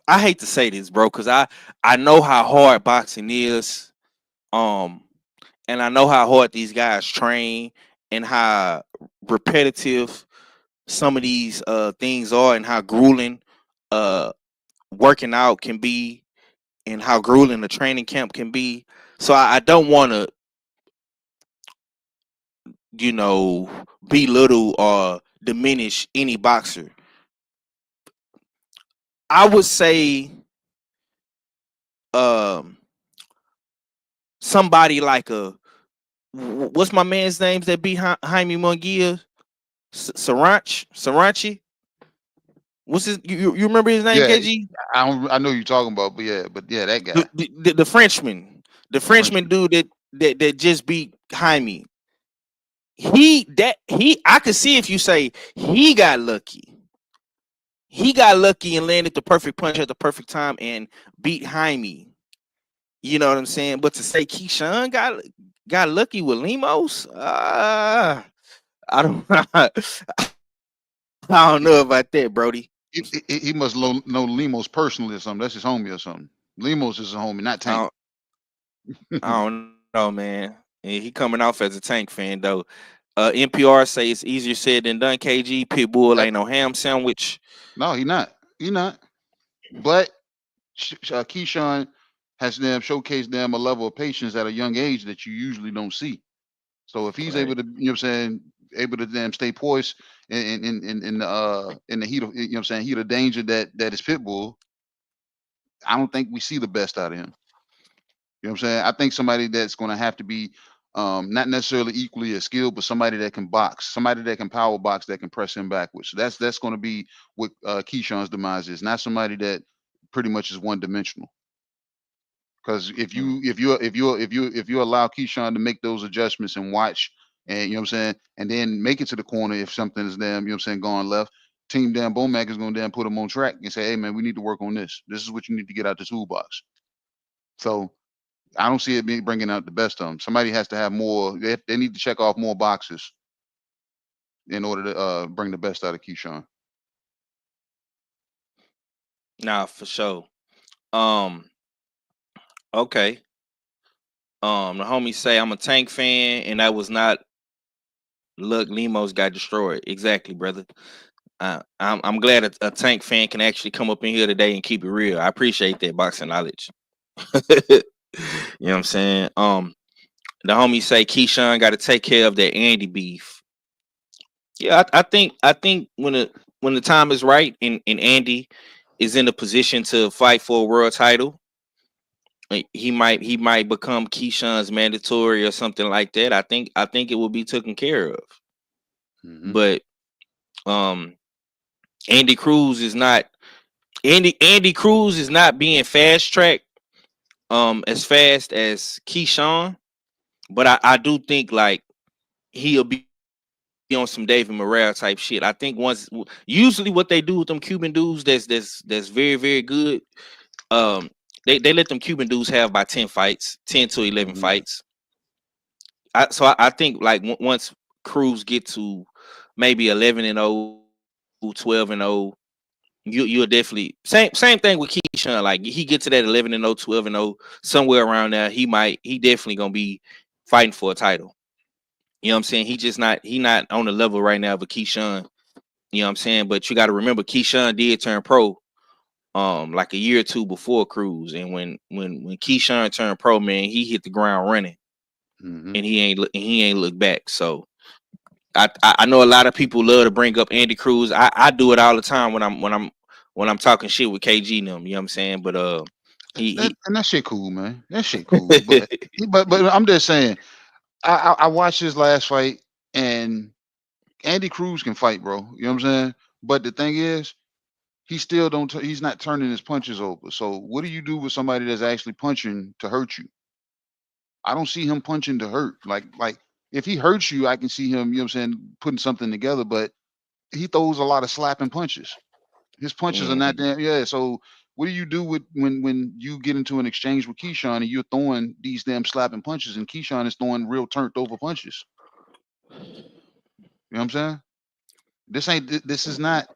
I hate to say this, bro, because I know how hard boxing is. And I know how hard these guys train and how repetitive some of these things are and how grueling working out can be and how grueling the training camp can be. So I don't want to, belittle or diminish any boxer. I would say somebody like what's my man's names that beat Jaime Munguia? Saranchi? What's his? You remember his name, Yeah, KG? I know you're talking about, but yeah, that guy. The Frenchman, dude that just beat Jaime. I could see if you say he got lucky. He got lucky and landed the perfect punch at the perfect time and beat Jaime. You know what I'm saying? But to say Keyshawn got lucky with Lemos, I don't I don't know about that, Brody. He must know Lemos personally or something. That's his homie or something. Lemos is a homie, not Tank. I don't know, man. He coming off as a Tank fan though. NPR say it's easier said than done. KG Pitbull ain't no ham sandwich. No, he not. He not. But Keyshawn has them showcased them a level of patience at a young age that you usually don't see. So if he's able to, able to damn stay poised in the heat of, heat of danger that is Pitbull, I don't think we see the best out of him. You know what I'm saying? I think somebody that's going to have to be not necessarily equally as skilled, but somebody that can box, somebody that can power box, that can press him backwards. So that's going to be what Keyshawn's demise is. Not somebody that pretty much is one dimensional. Because if you allow Keyshawn to make those adjustments and watch, and and then make it to the corner if something is damn, going left, Team Dan Bomac is going to damn put him on track and say, hey man, we need to work on this. This is what you need to get out the toolbox. So I don't see it being bringing out the best of them. Somebody has to have more. They need to check off more boxes in order to bring the best out of Keyshawn. Nah, for sure. Um, okay. The homies say I'm a Tank fan, and that was not luck. Lemos got destroyed. Exactly, brother. I'm glad a Tank fan can actually come up in here today and keep it real. I appreciate that boxing knowledge. You know what I'm saying? The homies say Keyshawn got to take care of that Andy beef. Yeah, I think when the time is right and Andy is in a position to fight for a world title, he might become Keyshawn's mandatory or something like that. I think it will be taken care of. Mm-hmm. But um Andy Cruz is not Andy Cruz is not being fast tracked as fast as Keyshawn, but I do think like he'll be on some David Morrell type shit. I think usually what they do with them Cuban dudes that's very very good, um they let them Cuban dudes have about 10 fights, 10 to 11 Mm-hmm. fights. I think like once Cruz get to maybe 11-0, 12-0, you'll definitely same thing with Keyshawn. Like he get to that 11-0, 12-0, somewhere around there, he definitely gonna be fighting for a title. You know what I'm saying? He not on the level right now of a Keyshawn. You know what I'm saying? But you got to remember Keyshawn did turn pro like a year or two before Cruz, and when Keyshawn turned pro, man, he hit the ground running, Mm-hmm. and he ain't look back. So I know a lot of people love to bring up Andy Cruz. I do it all the time when I'm talking shit with KG and them. You know what I'm saying? But he That shit cool, man. That shit cool. But I'm just saying, I watched his last fight, and Andy Cruz can fight, bro. You know what I'm saying? But the thing is, he still don't. He's not turning his punches over. So what do you do with somebody that's actually punching to hurt you? I don't see him punching to hurt. Like if he hurts you, I can see him. You know what I'm saying? Putting something together. But he throws a lot of slapping punches. His punches are not mm, damn. Yeah. So what do you do with when you get into an exchange with Keyshawn and you're throwing these damn slapping punches and Keyshawn is throwing real turned over punches? You know what I'm saying? This is not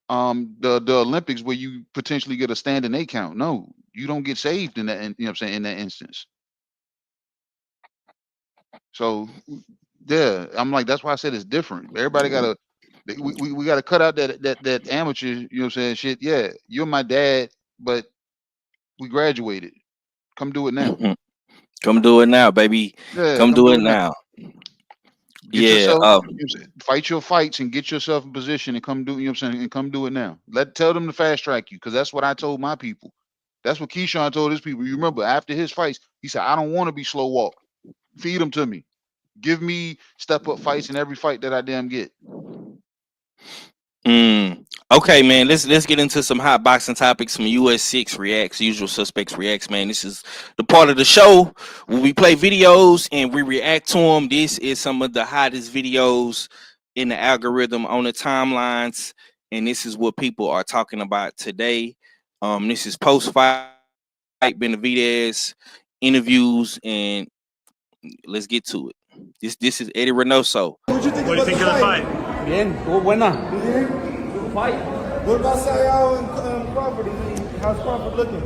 the Olympics where you potentially get a standing eight count. No, you don't get saved in that. You know what I'm saying, in that instance. So yeah, I'm like that's why I said it's different. Everybody gotta we gotta cut out that amateur. You know what I'm saying? Shit. Yeah, you're my dad, but we graduated. Come do it now. mhm. Come do it now, baby. Yeah, Come come do do it it now. now. Get Yeah. yourself, you know what I'm saying, fight your fights and get yourself in position and come do, you know what I'm saying, and come do it now. Tell them to fast track you, because that's what I told my people. That's what Keyshawn told his people. You remember after his fights, he said, I don't want to be slow walk. Feed them to me. Give me step up fights in every fight that I damn get. Okay, man. Let's get into some hot boxing topics. Some US6 reacts, usual suspects reacts. Man, this is the part of the show where we play videos and we react to them. This is some of the hottest videos in the algorithm on the timelines, and this is what people are talking about today. This is post fight Benavidez interviews, and let's get to it. This is Eddie Reynoso. What do you think of the fight? Bien, estuvo buena. Fight. What about Sayao and Crawford? How's Crawford looking?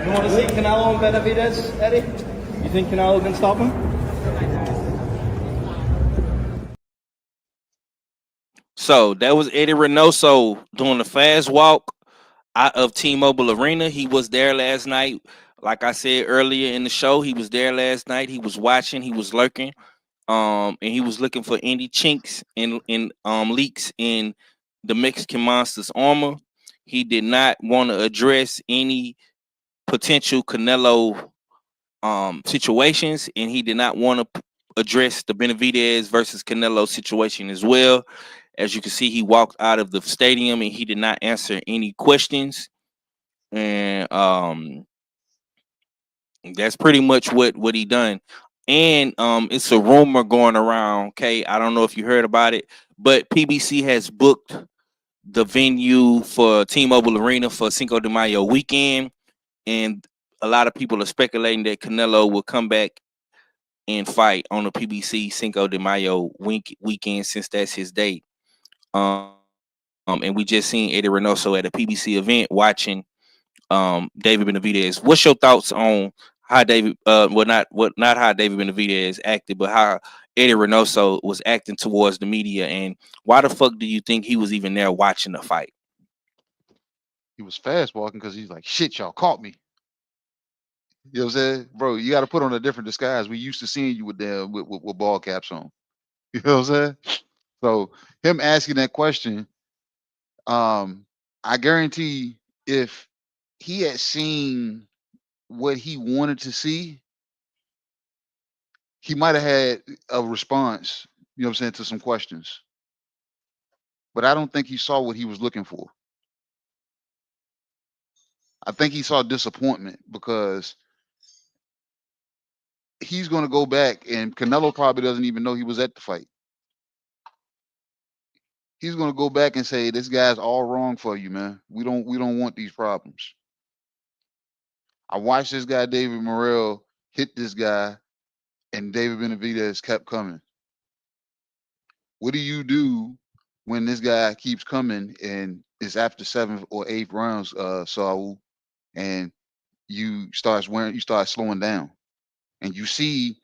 You want to see Canelo and Benavidez, Eddie? You think Canelo can stop him? So that was Eddie Reynoso doing the fast walk out of T-Mobile Arena. He was there last night. Like I said earlier in the show, he was there last night. He was watching, he was lurking, and he was looking for any chinks in leaks in the Mexican Monster's armor. He did not want to address any potential Canelo situations, and he did not want to address the Benavidez versus Canelo situation as well. As you can see, he walked out of the stadium and he did not answer any questions. And that's pretty much what he done. And it's a rumor going around, okay? I don't know if you heard about it, but PBC has booked the venue for T-Mobile Arena for Cinco de Mayo weekend. And a lot of people are speculating that Canelo will come back and fight on the PBC Cinco de Mayo weekend, since that's his date. And we just seen Eddie Reynoso at a PBC event watching David Benavidez. What's your thoughts on how David not how David Benavidez acted, but how Eddie Reynoso was acting towards the media, and why the fuck do you think he was even there watching the fight? He was fast walking because he's like, shit, y'all caught me. You know what I'm saying? Bro, you got to put on a different disguise. We used to seeing you with them with ball caps on. You know what I'm saying? So him asking that question, I guarantee if he had seen what he wanted to see, he might have had a response, you know what I'm saying, to some questions. But I don't think he saw what he was looking for. I think he saw disappointment because he's going to go back, and Canelo probably doesn't even know he was at the fight. He's going to go back and say, this guy's all wrong for you, man. We don't want these problems. I watched this guy, David Morrell, hit this guy, and David Benavidez kept coming. What do you do when this guy keeps coming and it's after 7th or 8th rounds, Saul, and you start slowing down, and you see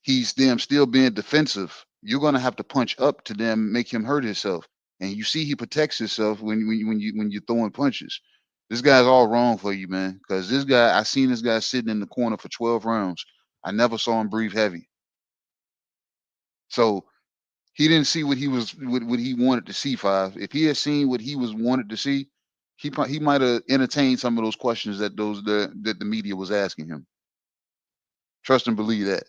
he's still being defensive? You're gonna have to punch up to them, make him hurt himself, and you see he protects himself when you're throwing punches. This guy's all wrong for you, man. Because this guy, I seen this guy sitting in the corner for 12 rounds. I never saw him breathe heavy. So he didn't see what he wanted to see. Five. If he had seen what he wanted to see, he might have entertained some of those questions that the media was asking him. Trust and believe that.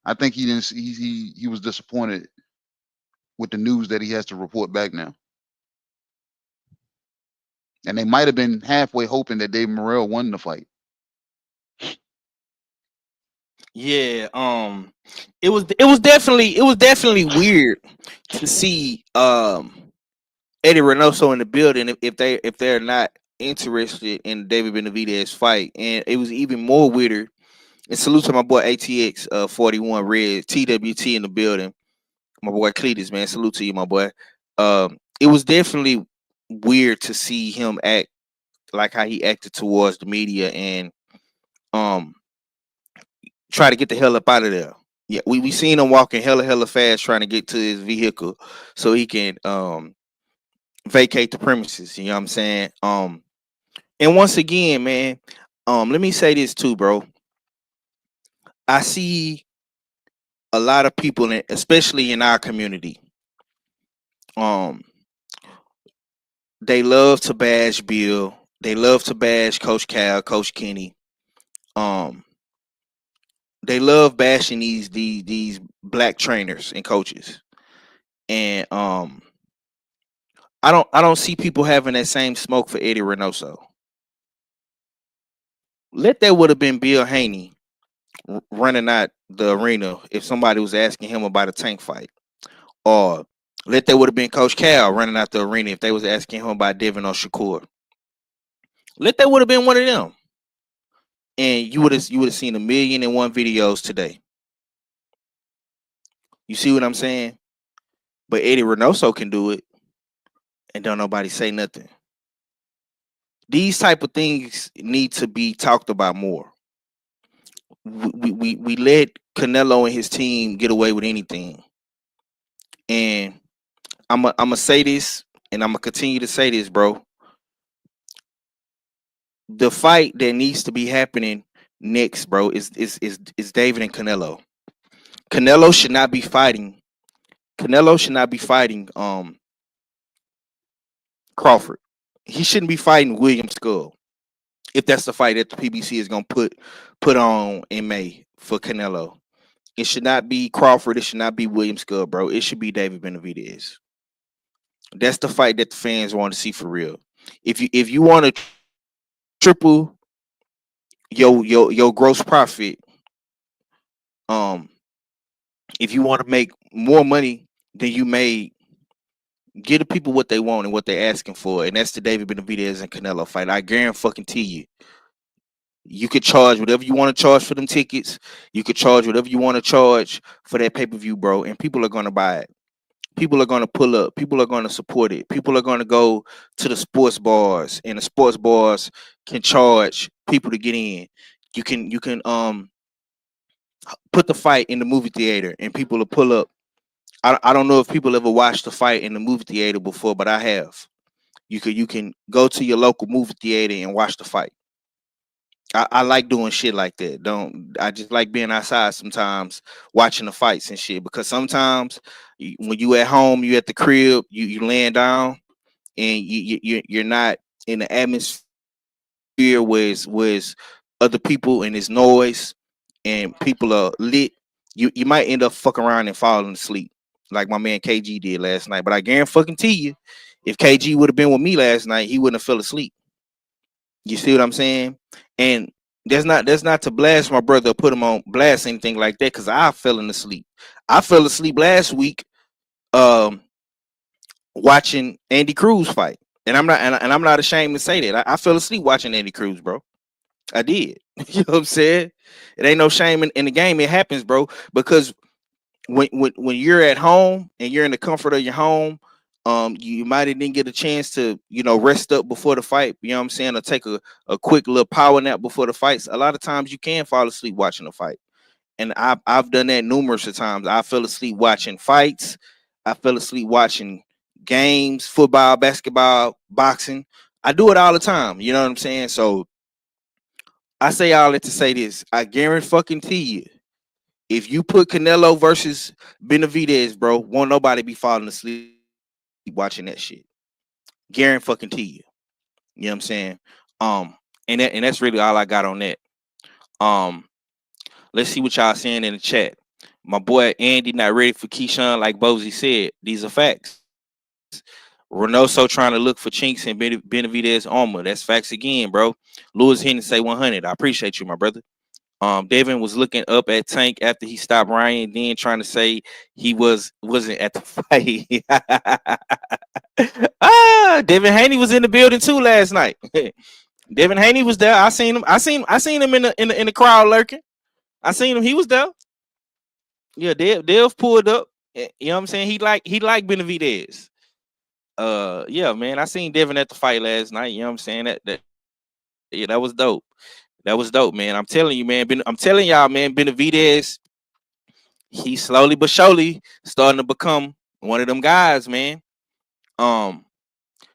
I think he didn't. He was disappointed with the news that he has to report back now. And they might have been halfway hoping that Dave Morrell won the fight. Yeah, it was definitely weird to see Eddie Reynoso in the building if they're not interested in David Benavidez fight, and it was even more weirder. And salute to my boy ATX 41 Red TWT in the building. My boy Cletus, man, salute to you, my boy. It was definitely weird to see him act like how he acted towards the media and try to get the hell up out of there. Yeah, we seen him walking hella fast trying to get to his vehicle so he can vacate the premises. You know what I'm saying? And once again, man, let me say this too, bro. I see a lot of people, especially in our community, they love to bash Bill. They love to bash Coach Cal, Coach Kenny. They love bashing these black trainers and coaches. And I don't see people having that same smoke for Eddie Reynoso. Let that would have been Bill Haney running out the arena if somebody was asking him about a tank fight. Or let that would have been Coach Cal running out the arena if they was asking him about Devin or Shakur. Let that would have been one of them. And you would have seen 1,000,001 videos today. You see what I'm saying? But Eddie Reynoso can do it, and don't nobody say nothing. These type of things need to be talked about more. We let Canelo and his team get away with anything. And I'm gonna say this, and I'm gonna continue to say this, bro. The fight that needs to be happening next, bro, is David and Canelo. Canelo should not be fighting Crawford. He shouldn't be fighting William Skull. If that's the fight that the PBC is gonna put on in May for Canelo. It should not be Crawford. It should not be William Skull, bro. It should be David Benavidez. That's the fight that the fans want to see for real. If you want to triple your gross profit, if you want to make more money than you made, give the people what they want and what they're asking for, and that's the David Benavidez and Canelo fight. I guarantee you. You could charge whatever you want to charge for them tickets. You could charge whatever you want to charge for that pay-per-view, bro, and people are gonna buy it. people are gonna pull up. People are gonna support it. People are gonna go to the sports bars, and the sports bars can charge people to get in. You can put the fight in the movie theater, and people will pull up. I don't know if people ever watched the fight in the movie theater before, but I have. You can go to your local movie theater and watch the fight. I like doing shit like that. Don't I just like being outside sometimes watching the fights and shit because sometimes when you at home, you at the crib, you laying down and you're not in the atmosphere where it's other people and it's noise and people are lit. You might end up fucking around and falling asleep like my man KG did last night. But I guarantee you, if KG would have been with me last night, he wouldn't have fell asleep. You see what I'm saying? And that's not to blast my brother or put him on blast anything like that because I fell asleep. I fell asleep last week watching Andy Cruz fight. And I'm not ashamed to say that. I fell asleep watching Andy Cruz, bro. I did. You know what I'm saying? It ain't no shame in the game. It happens, bro. Because when you're at home and you're in the comfort of your home, you might didn't get a chance to, rest up before the fight, you know what I'm saying, or take a quick little power nap before the fights. A lot of times you can fall asleep watching a fight. And I've done that numerous of times. I fell asleep watching fights. I fell asleep watching games, football, basketball, boxing. I do it all the time. You know what I'm saying? So I say all that to say this. I guarantee you, if you put Canelo versus Benavidez, bro, won't nobody be falling asleep watching that shit. Guarantee you. You know what I'm saying? And that's really all I got on that. Let's see what y'all saying in the chat. My boy Andy not ready for Keyshawn, like Bozy said. These are facts. Reynoso trying to look for chinks in Benavidez armor. That's facts again, bro. Lewis Henry say 100. I appreciate you, my brother. Devin was looking up at Tank after he stopped Ryan, then trying to say he wasn't at the fight. Devin Haney was in the building too last night. Devin Haney was there. I seen him. I seen him in the crowd lurking. I seen him. He was there. Yeah, Dev pulled up. You know what I'm saying? He like Benavidez. Yeah, man. I seen Devin at the fight last night. You know what I'm saying? That was dope. That was dope, man. I'm telling you, man. I'm telling y'all, man. Benavidez, he slowly but surely starting to become one of them guys, man.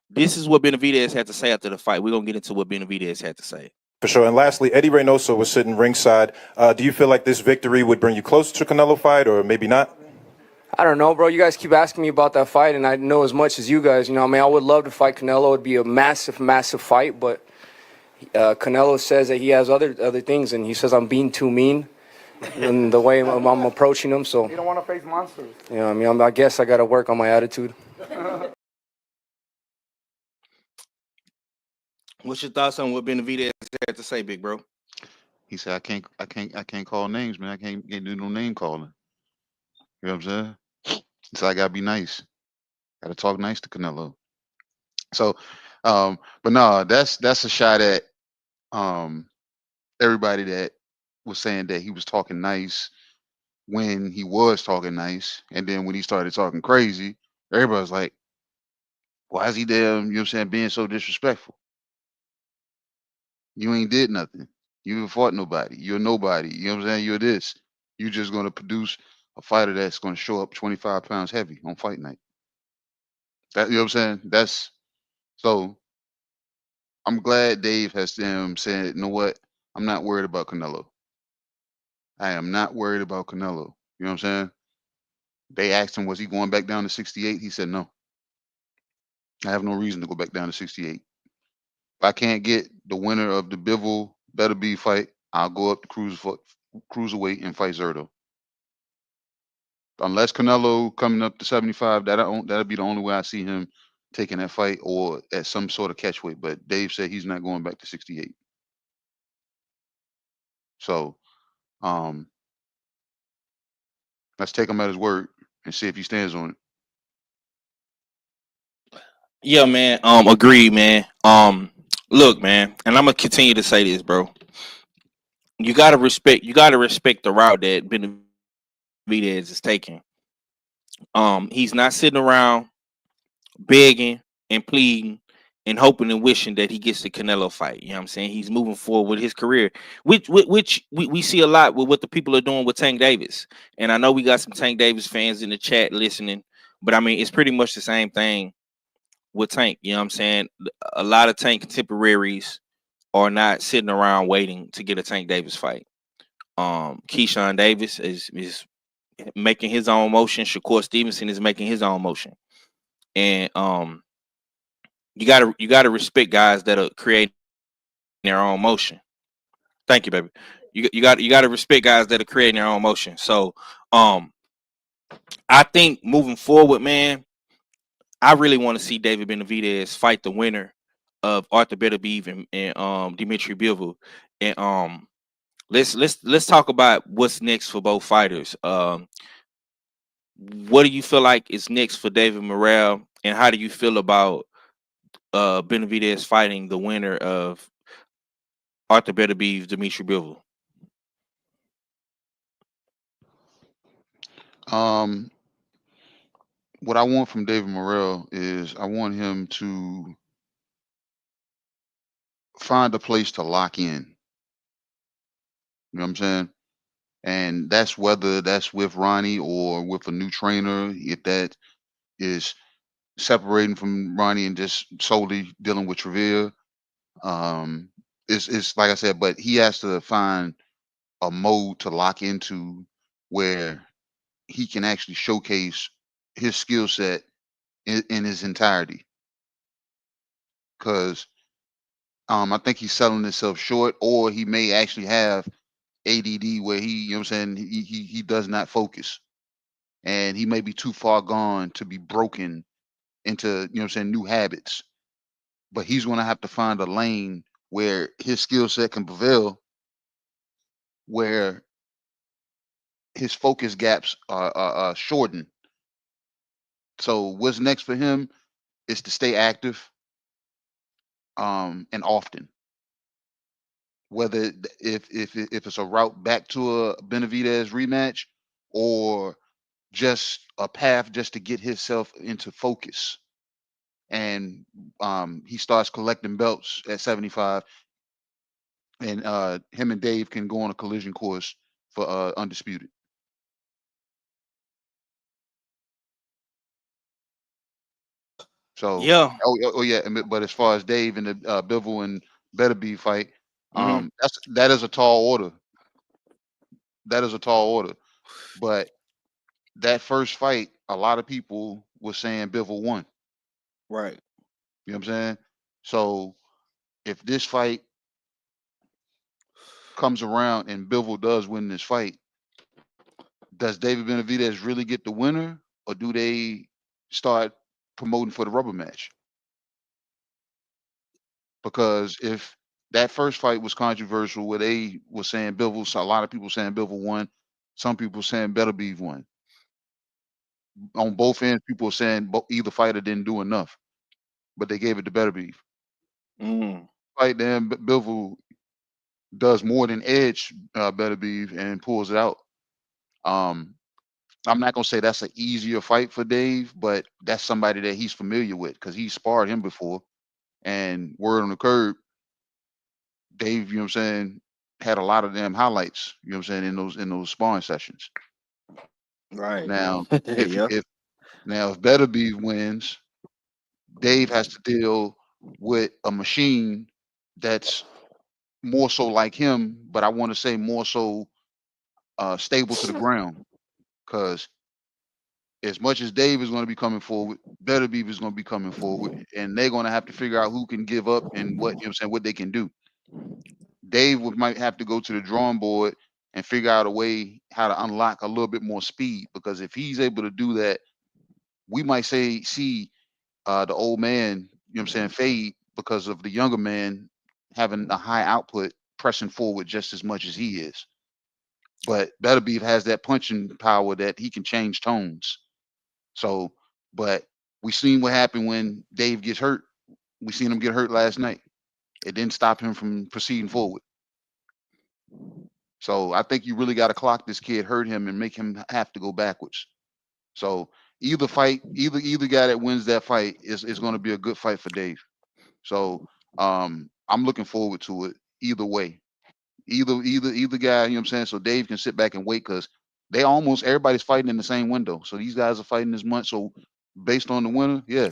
This is what Benavidez had to say after the fight. We're gonna get into what Benavidez had to say. For sure. And lastly, Eddie Reynoso was sitting ringside. Do you feel like this victory would bring you closer to Canelo fight, or maybe not? I don't know, bro. You guys keep asking me about that fight, and I know as much as you guys. I mean, I would love to fight Canelo. It would be a massive, massive fight, but Canelo says that he has other things, and he says I'm being too mean in the way I'm approaching him. So You don't want to face monsters. I mean, I guess I got to work on my attitude. What's your thoughts on what Benavidez had to say, big bro? He said, I can't call names, man. I can't do no name calling. You know what I'm saying? So I gotta be nice. Gotta talk nice to Canelo. So, but no, that's a shot at everybody that was saying that he was talking nice when he was talking nice, and then when he started talking crazy, everybody was like, "Why is he there?" You know what I'm saying? Being so disrespectful. You ain't did nothing. You ain't fought nobody. You're nobody. You know what I'm saying? You're this. You're just gonna produce a fighter that's gonna show up 25 pounds heavy on fight night. That you know what I'm saying? That's so. I'm glad Dave has said, you know what? I'm not worried about Canelo. I am not worried about Canelo. You know what I'm saying? They asked him, was he going back down to 68? He said, no. I have no reason to go back down to 68. If I can't get the winner of the Bivol Better Be fight, I'll go up to cruiserweight and fight Zerto. Unless Canelo coming up to 75, that'll be the only way I see him taking that fight or at some sort of catchweight. But Dave said he's not going back to 68. So let's take him at his word and see if he stands on it. Yeah, man. Agreed, man. Look, man, and I'm gonna continue to say this, bro. You gotta respect the route that Benavidez is taking. He's not sitting around begging and pleading and hoping and wishing that he gets the Canelo fight. You know what I'm saying? He's moving forward with his career, which we see a lot with what the people are doing with Tank Davis. And I know we got some Tank Davis fans in the chat listening, but I mean, it's pretty much the same thing with Tank. You know what I'm saying? A lot of Tank contemporaries are not sitting around waiting to get a Tank Davis fight. Keyshawn Davis is making his own motion. Shakur Stevenson is making his own motion. And you gotta respect guys that are creating their own motion. Thank you, baby. You gotta respect guys that are creating their own motion. So I think moving forward, man, I really want to see David Benavidez fight the winner of Arthur Beterbiev and Dimitri Bivol. And let's talk about what's next for both fighters. What do you feel like is next for David Morrell, and how do you feel about Benavidez fighting the winner of Arthur Beterbiev, Dimitri Bivol? What I want from David Morrell is I want him to find a place to lock in. You know what I'm saying? And that's whether that's with Ronnie or with a new trainer, if that is separating from Ronnie and just solely dealing with Trevor. It's like I said, but he has to find a mode to lock into where he can actually showcase his skill set in his entirety. Because I think he's selling himself short, or he may actually have ADD where he, you know what I'm saying, he does not focus. And he may be too far gone to be broken into, you know what I'm saying, new habits. But he's gonna have to find a lane where his skill set can prevail, where his focus gaps are shortened. So what's next for him is to stay active and often. Whether if it's a route back to a Benavidez rematch or just a path just to get himself into focus. And he starts collecting belts at 75, and him and Dave can go on a collision course for undisputed. So Yeah. oh yeah, but as far as Dave and the Bivol and Beterbiev fight, Mhm. that is a tall order. That is a tall order. But that first fight, a lot of people were saying Bivol won. Right. You know what I'm saying? So if this fight comes around and Bivol does win this fight, does David Benavidez really get the winner, or do they start promoting for the rubber match? Because if that first fight was controversial, where they were saying Bivol, so a lot of people saying Bivol won, some people saying Beterbiev won. On both ends, people were saying either fighter didn't do enough, but they gave it to Beterbiev. Mm. Fight then Bivol does more than edge Beterbiev and pulls it out. Um, I'm not gonna say that's an easier fight for Dave, but that's somebody that he's familiar with because he sparred him before. And word on the curb, Dave, you know what I'm saying, had a lot of damn highlights, you know what I'm saying, in those sparring sessions. Right. Now, if Yeah. if now if Beterbiev wins, Dave has to deal with a machine that's more so like him, but I want to say more so stable to the ground. Because as much as Dave is going to be coming forward, Beterbiev is going to be coming forward, and they're going to have to figure out who can give up and what, you know what I'm saying, what they can do. Might have to go to the drawing board and figure out a way how to unlock a little bit more speed, because if he's able to do that, we might see the old man, you know what I'm saying, fade because of the younger man having a high output pressing forward just as much as he is. But Beterbiev has that punching power that he can change tones. So, but we seen what happened when Dave gets hurt. We seen him get hurt last night. It didn't stop him from proceeding forward. So I think you really got to clock this kid, hurt him, and make him have to go backwards. So either guy that wins that fight is going to be a good fight for Dave. So I'm looking forward to it either way. Either guy, you know what I'm saying? So Dave can sit back and wait because they almost everybody's fighting in the same window. So these guys are fighting this month. So based on the winner, yeah,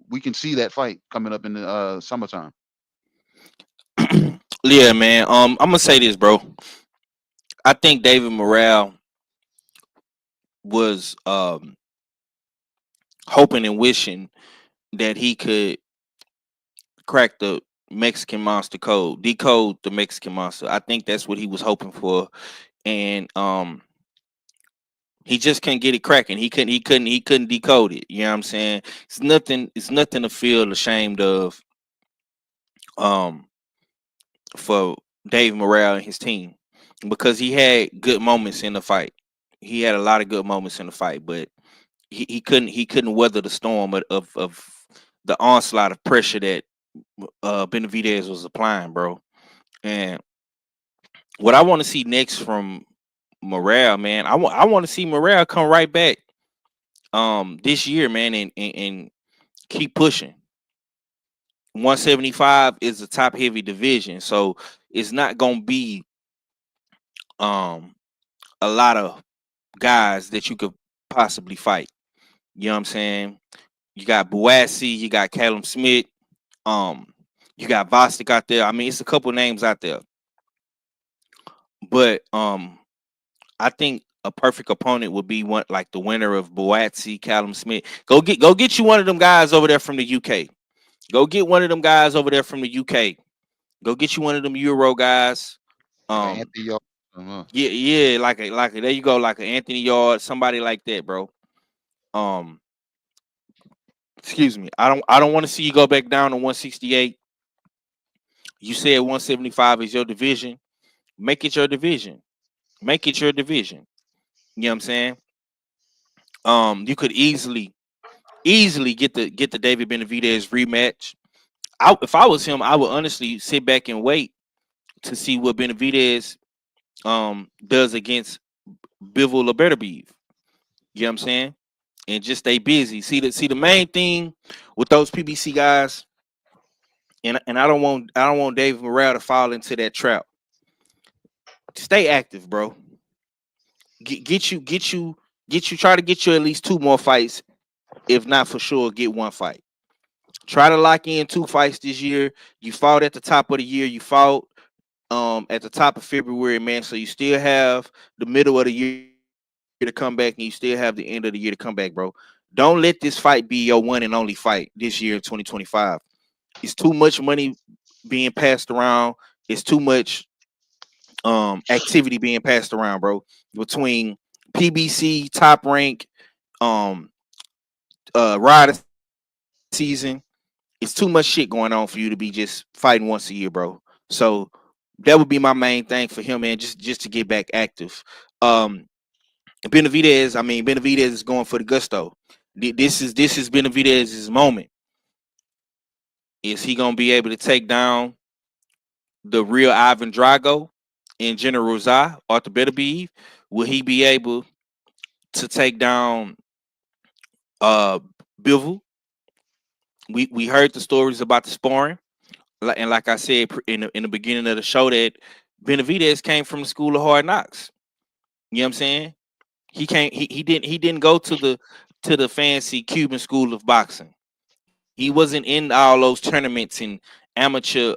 we can see that fight coming up in the summertime. Yeah, man. I'm gonna say this, bro. I think David Morrell was hoping and wishing that he could crack the Mexican monster code, decode the Mexican monster. I think that's what he was hoping for, and he just couldn't get it cracking. He couldn't decode it. You know what I'm saying? It's nothing to feel ashamed of for Dave Morrell and his team because he had good moments in the fight. He had a lot of good moments in the fight, but he couldn't weather the storm of the onslaught of pressure that Benavidez was applying, bro. And what I want to see next from Morrell, man, I want to see Morrell come right back this year, man, and keep pushing. 175 is a top heavy division, so it's not gonna be um a lot of guys that you could possibly fight. You know what I'm saying? You got Boassi, you got Callum Smith, um, you got Bostic out there. I mean, it's a couple names out there, but I think a perfect opponent would be one like the winner of Boassi, Callum Smith. Go get you one of them guys over there from the UK. Go get one of them guys over there from the UK. Go get you one of them Euro guys. Like Um, Anthony Yarde, yeah, like a there you go, like an Anthony Yard, somebody like that, bro. Um, excuse me. I don't want to see you go back down to 168. You said 175 is your division. Make it your division. Make it your division. You know what I'm saying? You could easily get the David Benavidez rematch. If I was him, I would honestly sit back and wait to see what Benavidez does against Bivol or Beterbiev. You know what I'm saying? And just stay busy. See the main thing with those PBC guys, and I don't want David Morrell to fall into that trap. Stay active, bro. Get you try to get you at least two more fights. If not for sure, get one fight. Try to lock in two fights this year. You fought at the top of the year. You fought at the top of February, man. So you still have the middle of the year to come back, and you still have the end of the year to come back, bro. Don't let this fight be your one and only fight this year in 2025. It's too much money being passed around. It's too much activity being passed around, bro. Between PBC, top rank, um, rider season, it's too much shit going on for you to be just fighting once a year, bro. So that would be my main thing for him, man. Just to get back active. Benavidez is going for the gusto. This is Benavidez's moment. Is he gonna be able to take down the real Ivan Drago and General Zah, Arthur Beterbiev? Will he be able to take down uh Bivol? We heard the stories about the sparring, and like I said in the beginning of the show, that Benavidez came from the school of hard knocks. You know what I'm saying? He didn't go to the fancy Cuban school of boxing. He wasn't in all those tournaments and amateur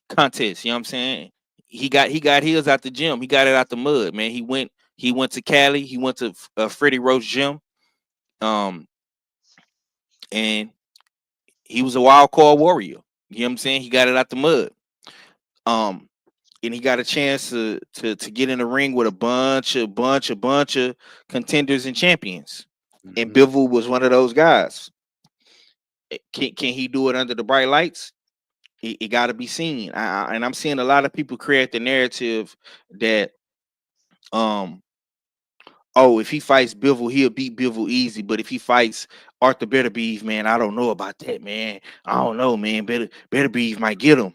contests. You know what I'm saying? He got his out the gym. He got it out the mud, man. He went to Cali. He went to Freddie Roach gym. Um, and he was a wild card warrior. You know what I'm saying? He got it out the mud. Um, and he got a chance to get in the ring with a bunch of contenders and champions. And Bivol was one of those guys. Can he do it under the bright lights? It got to be seen. And I'm seeing a lot of people create the narrative that if he fights Bivol, he'll beat Bivol easy. But if he fights Arthur Beterbiev, man, I don't know about that, man. I don't know, man. Beterbiev might get him.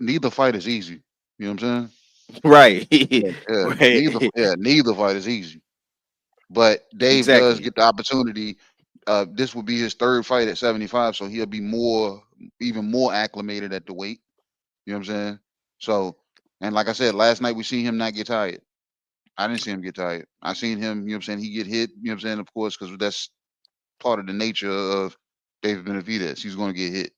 Neither fight is easy. You know what I'm saying? Right. Yeah, Right. neither fight is easy. But Dave does Exactly. get the opportunity. This will be his third fight at 75, so he'll be even more acclimated at the weight. You know what I'm saying? So, and like I said, last night we seen him not get tired. I didn't see him get tired. I seen him, you know what I'm saying, he get hit, you know what I'm saying, of course, because that's part of the nature of David Benavidez. He's going to get hit.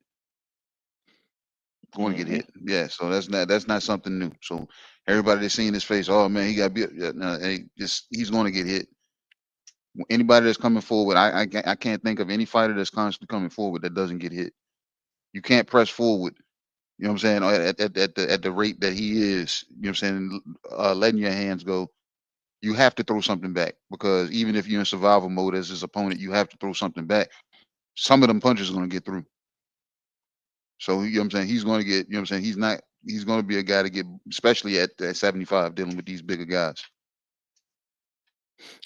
Going to get hit. Yeah, so that's not something new. So everybody that's seen his face, oh man, he got beat. Yeah, no, he's going to get hit. Anybody that's coming forward, I can't think of any fighter that's constantly coming forward that doesn't get hit. You can't press forward. You know what I'm saying? At the rate that he is, you know what I'm saying, letting your hands go. You have to throw something back because even if you're in survival mode as his opponent, you have to throw something back. Some of them punches are going to get through. So you know what I'm saying? He's going to get, you know what I'm saying? He's going to be a guy to get, especially at 75, dealing with these bigger guys.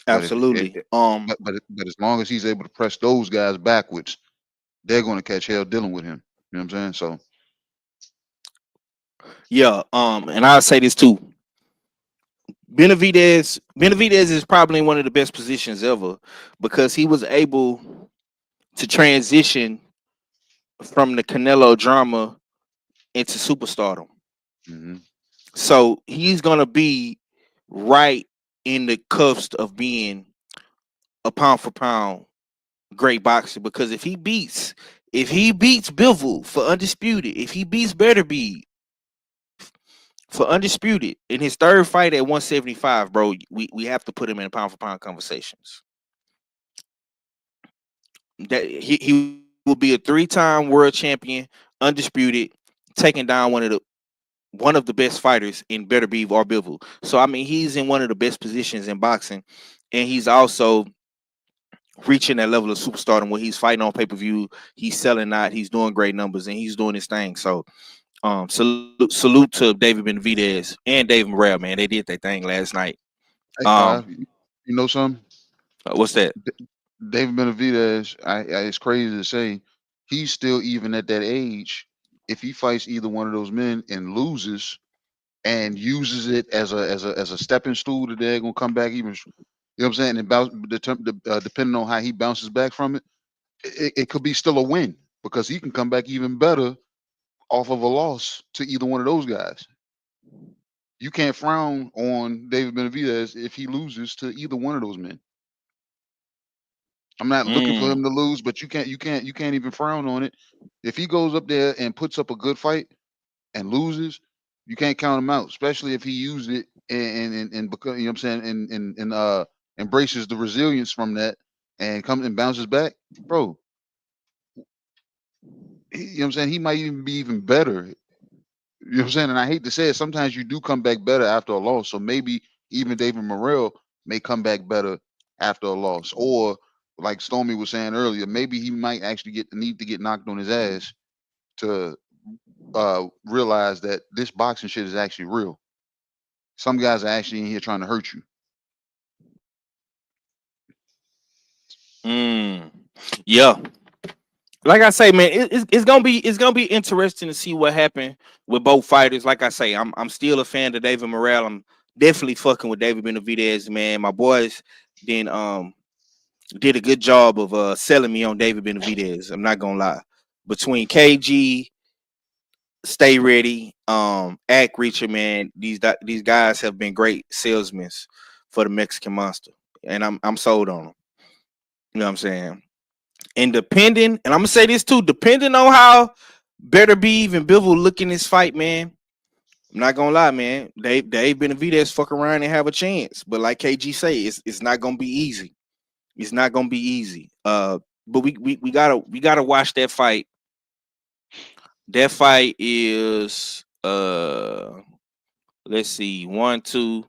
Absolutely. But as long as he's able to press those guys backwards, they're going to catch hell dealing with him. You know what I'm saying? So yeah. And I'll say this too. Benavidez is probably in one of the best positions ever because he was able to transition from the Canelo drama into superstardom. mm-hmm. So he's gonna be right in the cuffs of being a pound for pound great boxer because if he beats Bivol for undisputed, if he beats Beterbiev for undisputed in his third fight at 175, bro, we have to put him in pound for pound conversations. That he will be a 3-time world champion, undisputed, taking down one of the best fighters in Beterbiev or Bivol. So I mean, he's in one of the best positions in boxing, and he's also reaching that level of superstardom where he's fighting on pay-per-view, he's selling out, he's doing great numbers, and he's doing his thing. So salute to David Benavidez and Dave Morrell, man. They did their thing last night. Hey, you know something? What's that? David Benavidez, it's crazy to say, he's still even at that age. If he fights either one of those men and loses, and uses it as a stepping stool that they're gonna come back even, you know what I'm saying, and bounce, depending on how he bounces back from it, it could be still a win because he can come back even better off of a loss to either one of those guys. You can't frown on David Benavidez if he loses to either one of those men. I'm not looking for him to lose, but you can't even frown on it. If he goes up there and puts up a good fight and loses, you can't count him out, especially if he used it and because, you know what I'm saying, and embraces the resilience from that and comes and bounces back, bro. You know what I'm saying? He might even be even better. You know what I'm saying? And I hate to say it, sometimes you do come back better after a loss. So maybe even David Morrell may come back better after a loss. Or like Stormy was saying earlier, maybe he might actually need to get knocked on his ass to realize that this boxing shit is actually real. Some guys are actually in here trying to hurt you. Yeah. Like I say, man, it's gonna be interesting to see what happened with both fighters. Like I say, I'm still a fan of David Morrell. I'm definitely fucking with David Benavidez, man. My boys then did a good job of selling me on David Benavidez. I'm not gonna lie. Between KG, Stay Ready, Act Reacher, man, these guys have been great salesmen for the Mexican Monster, and I'm sold on them. You know what I'm saying? And depending, and I'm gonna say this too, depending on how Beterbiev and Bivol look in this fight, man, I'm not gonna lie, man. Dave Benavidez fuck around and have a chance, but like KG say, it's not gonna be easy. It's not gonna be easy. But we gotta watch that fight. That fight is let's see, 1, 2,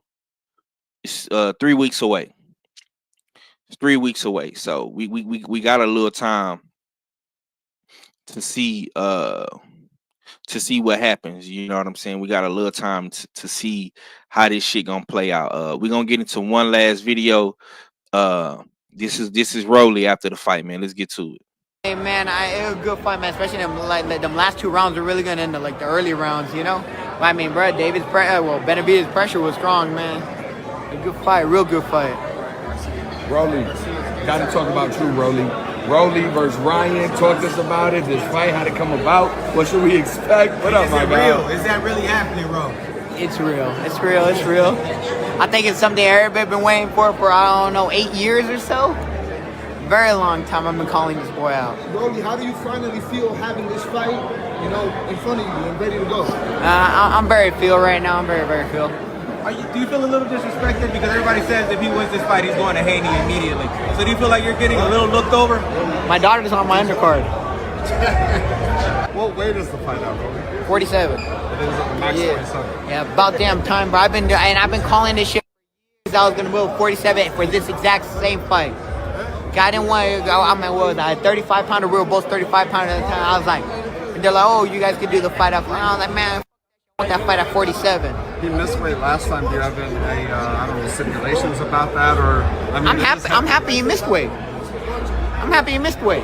it's 3 weeks away. It's 3 weeks away, so we got a little time to see what happens. You know what I'm saying? We got a little time to see how this shit gonna play out. We're gonna get into one last video. This is Rolly after the fight, man. Let's get to it. Hey man, it was a good fight, man. Especially them last 2 rounds were really good into like the early rounds, you know. But, I mean, bro, Benavidez's pressure was strong, man. A good fight, real good fight. Rolly, got to talk about you, Rolly. Rolly versus Ryan. Talk to us about it. This fight, how it come about. What should we expect? What up, my guy? Is that really happening, bro? It's real. It's real. It's real. I think it's something everybody been waiting for I don't know, 8 years or so. Very long time I've been calling this boy out. Rolly, how do you finally feel having this fight, in front of you and ready to go? I'm very feel right now. I'm very, very feel. Do you feel a little disrespected because everybody says if he wins this fight, he's going to Haney immediately? So do you feel like you're getting a little looked over? My daughter's on my undercard. What weight is the fight out, Rolly? 47. It is at the max 47. Yeah, about damn time, bro. I've been calling this shit since I was gonna move 47 for this exact same fight. I didn't want to go. I'm like, what was I? 35 pounder. We were both 35 pounder at the time. I was like, and they're like, oh, you guys could do the fight up. And I was like, man, I want that fight at 47. He missed weight last time. Do you have any, I don't know, stipulations about that, or? I mean, I'm happy. I'm happy you missed weight. I'm happy you missed weight.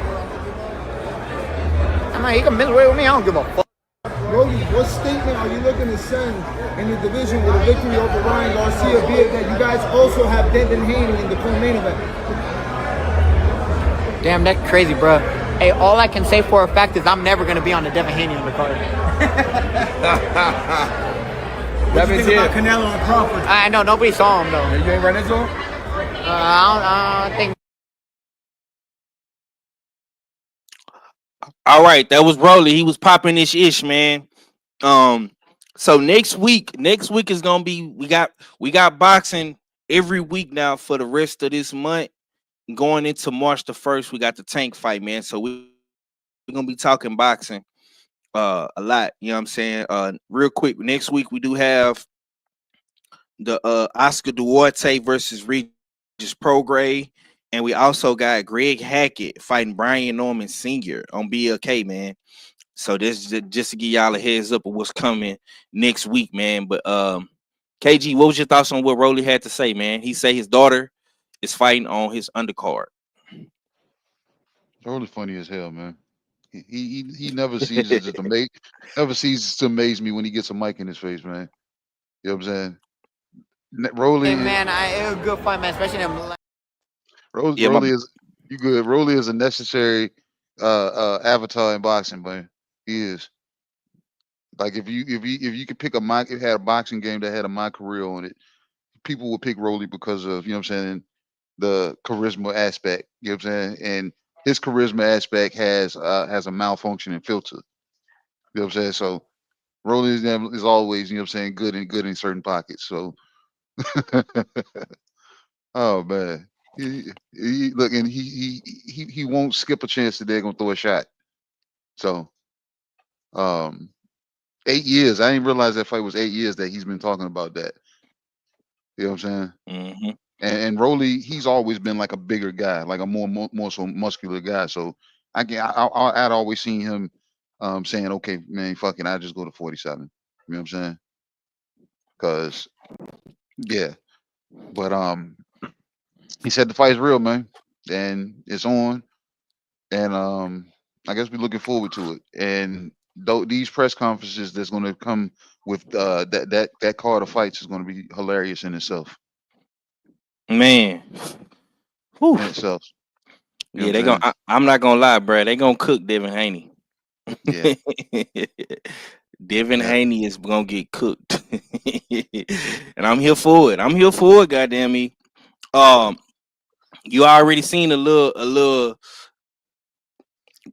I'm like, you can miss weight with me. I don't give a fuck. Rolly, what statement are you looking to send in the division with a victory over Ryan Garcia, be it that you guys also have Devin Haney in the co-main event? Damn, that's crazy, bro. Hey, all I can say for a fact is I'm never going to be on the Devin Haney undercard. What do you think about Canelo and Crawford? I know, nobody saw him, though. You ain't run into him? I don't think. All right, that was Rolly. He was popping this ish, man. So next week is gonna be we got boxing every week now for the rest of this month. Going into March the 1st, we got the Tank fight, man. So we're gonna be talking boxing a lot. You know what I'm saying? Real quick, next week we do have the Oscar Duarte versus Regis Prograis, and we also got Greg Hackett fighting Brian Norman Sr. on BLK, man. So this is just to give y'all a heads up of what's coming next week, man. But KG, what was your thoughts on what Rolly had to say, man? He say his daughter is fighting on his undercard. Rolly's funny as hell, man. He never ceases to amaze me when he gets a mic in his face, man. You know what I'm saying? Rolly, Hey, man, it was a good fight, man, especially them. Rolly is you good. Rolly is a necessary avatar in boxing, man. He is. Like if you could pick a mic, it had a boxing game that had a my career on it, people would pick Rolly because of, you know what I'm saying, the charisma aspect. You know what I'm saying? And his charisma aspect has a malfunctioning filter. You know what I'm saying? So Rolly is always, you know what I'm saying, good in certain pockets. So oh man. Look, and he won't skip a chance that they're gonna throw a shot. So 8 years. I didn't realize that fight was 8 years that he's been talking about that. You know what I'm saying? Mm-hmm. And Rolly, he's always been like a bigger guy, like a more so muscular guy. So I'd always seen him saying, okay, man, fucking, I just go to 47. You know what I'm saying? Cause yeah. But he said the fight's real, man. And it's on. And I guess we're looking forward to it. And these press conferences that's going to come with that card of fights is going to be hilarious in itself. Man, in itself. Yeah, they gonna. I'm not gonna lie, bro. They gonna cook Devin Haney. Yeah. Devin Haney is gonna get cooked, and I'm here for it. I'm here for it. Goddamn me. You already seen a little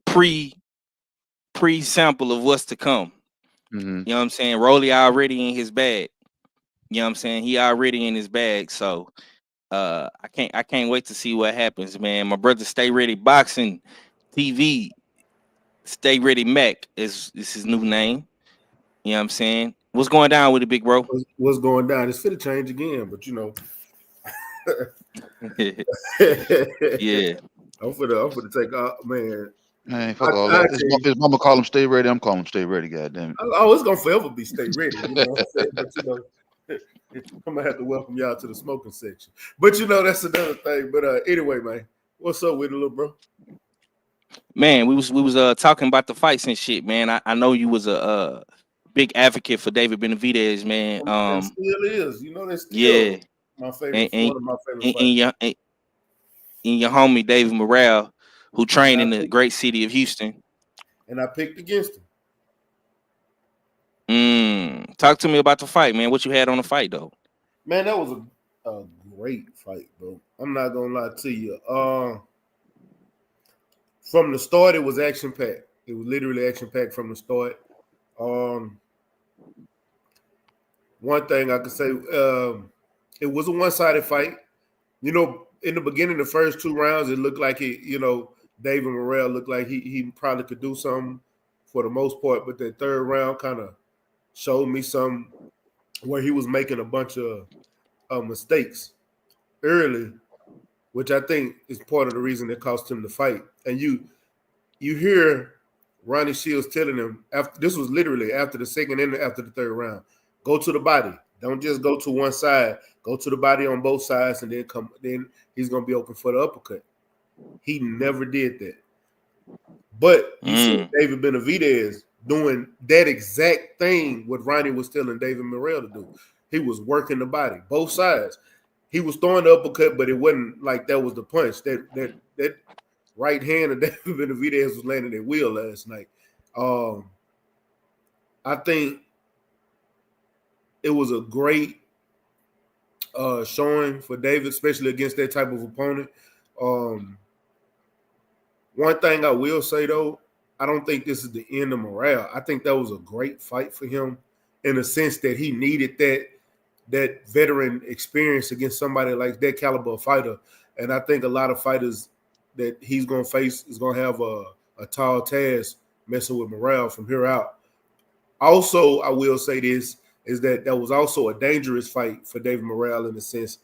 pre sample of what's to come. Mm-hmm. You know what I'm saying? Rolly already in his bag. You know what I'm saying? He already in his bag. So I can't wait to see what happens, man. My brother Stay Ready Boxing TV, Stay Ready Mac is his new name. You know what I'm saying? What's going down with it, big bro? What's going down? It's fit to change again, but you know. Yeah. I'm for the take off, man. Man, fuck all that. His mama call him Stay Ready. I'm calling him Stay Ready. Goddamn it. Oh, it's gonna forever be Stay Ready. You know what I'm saying? But you know, I'm gonna have to welcome y'all to the smoking section. But you know, that's another thing. But anyway, man, what's up with it, little bro? Man, we was talking about the fights and shit, man. I know you was a big advocate for David Benavidez, man. It still is. You know, that's still yeah. my favorite. One of my favorite fights. and your homie David Morrell, who trained in the great city of Houston. And I picked against him. Talk to me about the fight, man. What you had on the fight, though? Man, that was a great fight, bro. I'm not gonna lie to you. From the start, it was action packed. It was literally action packed from the start. One thing I could say, it was a one-sided fight. You know, in the beginning, the first 2 rounds, it looked like David Morrell looked like he probably could do something for the most part, but that third round kind of showed me some where he was making a bunch of mistakes early, which I think is part of the reason that cost him the fight. And you hear Ronnie Shields telling him, after this was literally after the second and after the third round, go to the body. Don't just go to one side. Go to the body on both sides, and then he's gonna be open for the uppercut. He never did that. But you see David Benavidez doing that exact thing what Ronnie was telling David Morrell to do. He was working the body, both sides. He was throwing the uppercut, but it wasn't like that was the punch. That right hand of David Benavidez was landing at wheel last night. I think it was a great showing for David, especially against that type of opponent. One thing I will say, though, I don't think this is the end of Morrell. I think that was a great fight for him in the sense that he needed that veteran experience against somebody like that caliber of fighter. And I think a lot of fighters that he's going to face is going to have a tall task messing with Morrell from here out. Also, I will say this, is that was also a dangerous fight for David Morrell in the sense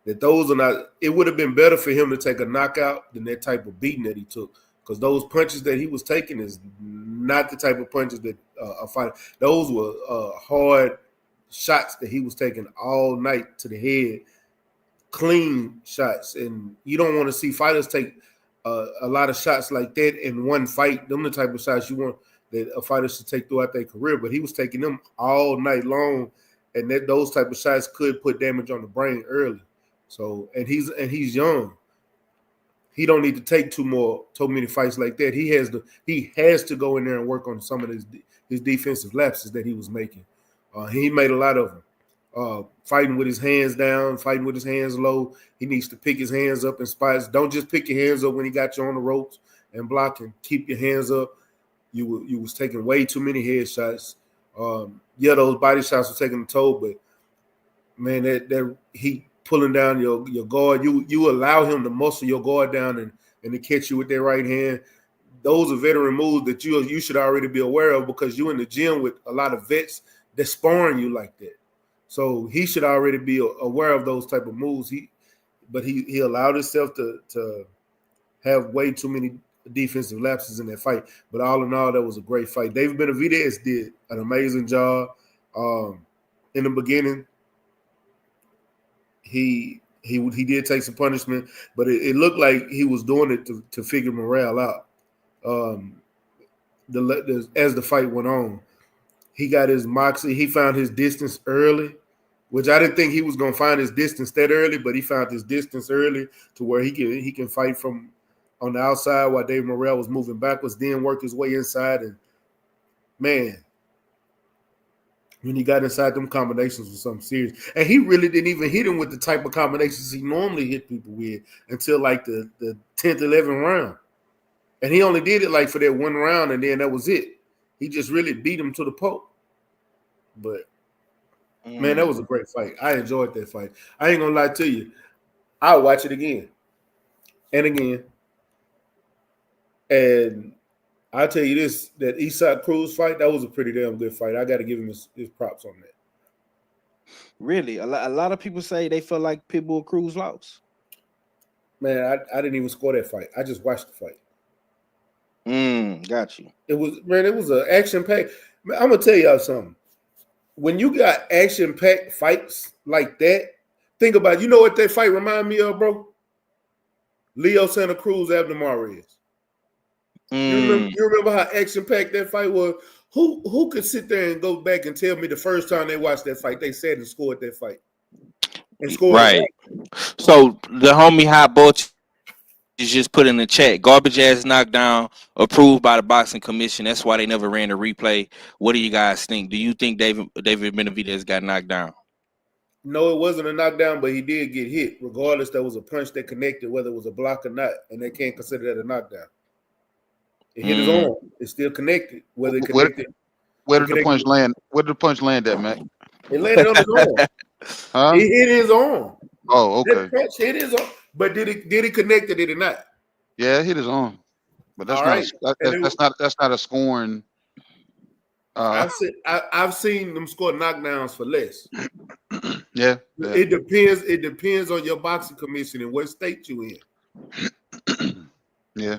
that those are not – it would have been better for him to take a knockout than that type of beating that he took, because those punches that he was taking is not the type of punches that a fighter – those were hard shots that he was taking all night to the head, clean shots. And you don't want to see fighters take a lot of shots like that in one fight. Them the type of shots you want that a fighter should take throughout their career, but he was taking them all night long, and those type of shots could put damage on the brain early. So, and he's young. He don't need to take too many fights like that. He has to go in there and work on some of his defensive lapses that he was making. He made a lot of them. Fighting with his hands down, fighting with his hands low. He needs to pick his hands up in spots. Don't just pick your hands up when he got you on the ropes and blocking. Keep your hands up. You was taking way too many headshots. Those body shots were taking a toll, but man, that he pulling down your guard. You allow him to muscle your guard down and to catch you with that right hand. Those are veteran moves that you should already be aware of, because you're in the gym with a lot of vets that's sparring you like that. So he should already be aware of those type of moves. But he allowed himself to have way too many defensive lapses in that fight. But all in all, that was a great fight. David Benavidez did an amazing job. In the beginning, he did take some punishment, but it looked like he was doing it to figure Morrell out. As the fight went on, he got his moxie. He found his distance early, which I didn't think he was going to find his distance that early, but he found his distance early to where he can fight from on the outside while David Morrell was moving backwards, then work his way inside. And man, when he got inside, them combinations was something serious. And he really didn't even hit him with the type of combinations he normally hit people with until like the 10th, 11th round. And he only did it like for that one round, and then that was it. He just really beat him to the poke. But man, that was a great fight. I enjoyed that fight. I ain't gonna lie to you. I'll watch it again and again. And I'll tell you this, that Eastside Cruz fight, that was a pretty damn good fight. I got to give him his props on that. Really? A lot of people say they feel like Pitbull Cruz lost. Man, I didn't even score that fight. I just watched the fight. Got you. It was an action-packed. I'm going to tell y'all something. When you got action-packed fights like that, think about it. You know what that fight reminded me of, bro? Leo Santa Cruz, Abner Mares. You remember how action-packed that fight was? Who could sit there and go back and tell me the first time they watched that fight, they sat and scored that fight? And scored right. So the homie Hot Boy just put in the chat. Garbage ass knockdown approved by the boxing commission. That's why they never ran a replay. What do you guys think? Do you think David Benavidez got knocked down? No, it wasn't a knockdown, but he did get hit. Regardless, there was a punch that connected, whether it was a block or not, and they can't consider that a knockdown. It hit his arm. It's still connected. Whether it connected. Where did the punch land? Where did the punch land at, Mac? It landed on his arm. Huh? It hit his arm. Oh, okay. That punch hit his arm. But did it connect or did it not? Yeah, it hit his arm. But that's All not right. that's not a scoring. I've seen them score knockdowns for less. Yeah. It depends. It depends on your boxing commission and what state you in. Yeah.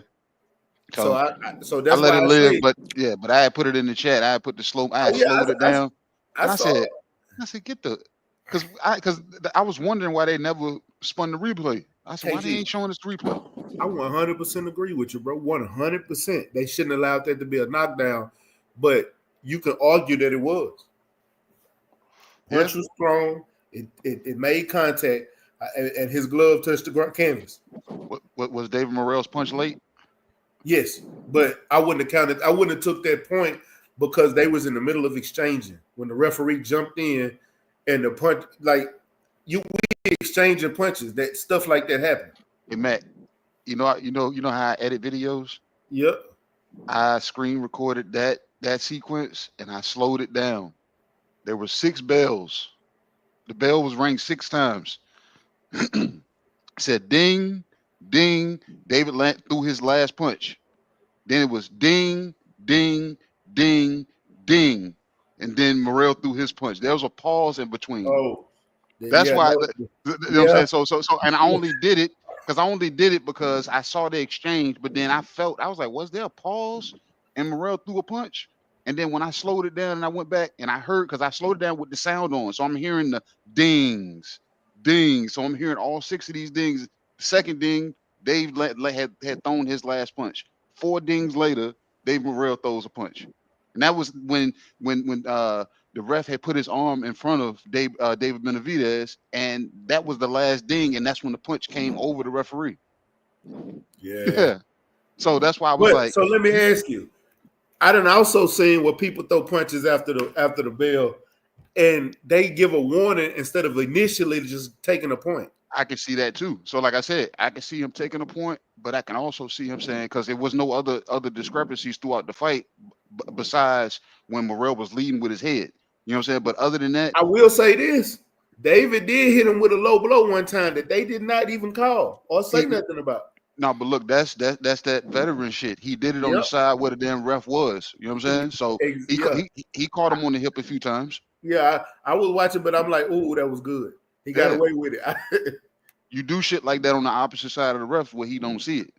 So that's I let why it I live, say, but I had put it in the chat. I had put the slow. I had slowed it down. I said, get the because I was wondering why they never spun the replay. I said, why they ain't showing us the replay? I 100% agree with you, bro. 100%. They shouldn't allow that to be a knockdown, but you can argue that it was. Punch was thrown. It made contact, and his glove touched the canvas. What was David Morrell's punch late? Yes, but I wouldn't have counted. I wouldn't have took that point because they was in the middle of exchanging when the referee jumped in, and the punch we exchanging punches. That stuff like that happened. Hey Matt, you know how I edit videos? Yep. I screen recorded that sequence and I slowed it down. There were 6 bells. The bell was rang 6 times. Said ding, ding. David threw his last punch. Then it was ding, ding, ding, ding, and then Morrell threw his punch. There was a pause in between. Oh, that's why. You know what I'm saying? So, and I only did it because I saw the exchange. But then I was like, was there a pause? And Morrell threw a punch. And then when I slowed it down and I went back and I heard, because I slowed it down with the sound on, so I'm hearing the dings, dings. So I'm hearing all 6 of these dings. The second ding, Dave had thrown his last punch. 4 dings later, Dave Morrell throws a punch, and that was when the ref had put his arm in front of David Benavidez, and that was the last ding, and that's when the punch came over the referee. Yeah. So that's why I was So let me ask you. I done also seen where people throw punches after the bell, and they give a warning instead of initially just taking a point. I can see that too. So like I said, I can see him taking a point, but I can also see him saying, because there was no other discrepancies throughout the fight besides when Morrell was leading with his head. You know what I'm saying? But other than that, I will say this. David did hit him with a low blow one time that they did not even call or say nothing about. No, but look, that's that veteran shit. He did it on the side where the damn ref was. You know what I'm saying? So he caught him on the hip a few times. Yeah, I was watching, but I'm like, ooh, that was good. He got away with it. You do shit like that on the opposite side of the ref where he don't see it.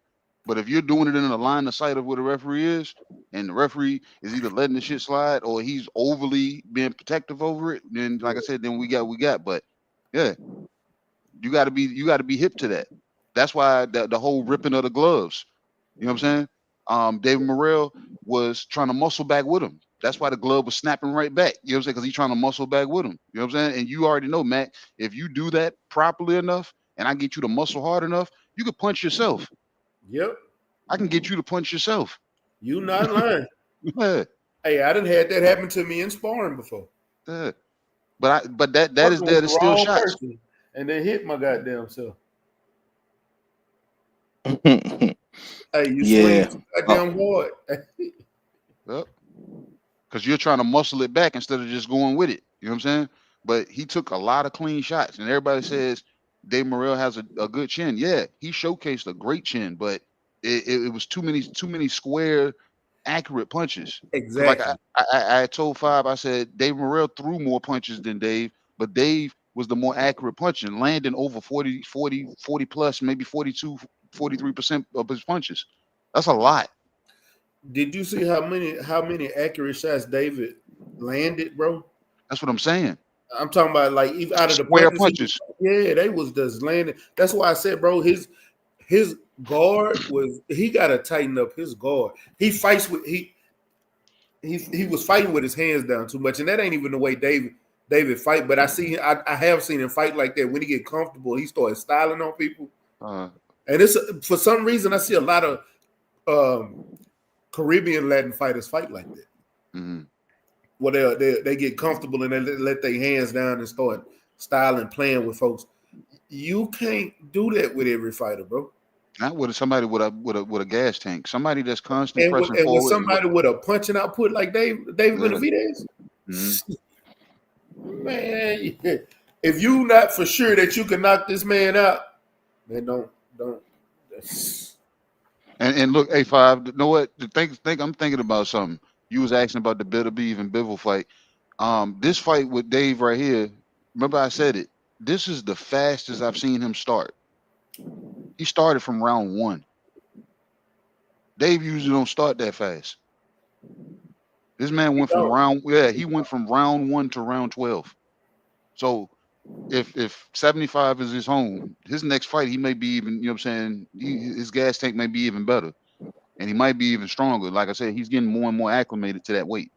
But if you're doing it in the line of sight of where the referee is, and the referee is either letting the shit slide or he's overly being protective over it, then like I said, then we got. But yeah, you gotta be hip to that. That's why the whole ripping of the gloves. You know what I'm saying? David Morrell was trying to muscle back with him. That's why the glove was snapping right back. You know what I'm saying? Because he's trying to muscle back with him. You know what I'm saying? And you already know, Mac, if you do that properly enough and I get you to muscle hard enough, you can punch yourself. Yep. I can get you to punch yourself. You not lying. Yeah. Hey, I done had that happen to me in sparring before. Yeah. But that is there to steal shots. And then hit my goddamn self. Hey, you swing goddamn hard. Yep. Because you're trying to muscle it back instead of just going with it. You know what I'm saying? But he took a lot of clean shots, and everybody says Dave Morrell has a good chin. Yeah, he showcased a great chin, but it was too many square, accurate punches. Exactly. Like I told Fab, I said Dave Morrell threw more punches than Dave, but Dave was the more accurate puncher, landing over 40 plus, maybe 42, 43% of his punches. That's a lot. Did you see how many accurate shots David landed, bro? That's what I'm saying. I'm talking about like even out of the square punches. Yeah, they was just landing. That's why I said, bro, his guard he gotta tighten up his guard. He fights with he was fighting with his hands down too much, and that ain't even the way David fight. But I have seen him fight like that. When he get comfortable, he started styling on people. And it's for some reason I see a lot of Caribbean Latin fighters fight like that. Mm-hmm. Well, they get comfortable and they let their hands down and start styling, playing with folks. You can't do that with every fighter, bro. Not with somebody with a gas tank. Somebody that's constantly And pressing with forward. somebody with a punching output like David Benavidez, Mm-hmm. man, if you not for sure that you can knock this man out, man, don't. And look, A5, you know what? I'm thinking about something. You was asking about the Bitter Beef and Bivol fight. This fight with Dave right here, remember I said it. This is the fastest I've seen him start. He started from round 1. Dave usually don't start that fast. This man went from he went from round 1 to round 12. So if 75 is his home, his next fight he may be even, you know what I'm saying, his gas tank may be even better. And he might be even stronger. Like I said, he's getting more and more acclimated to that weight.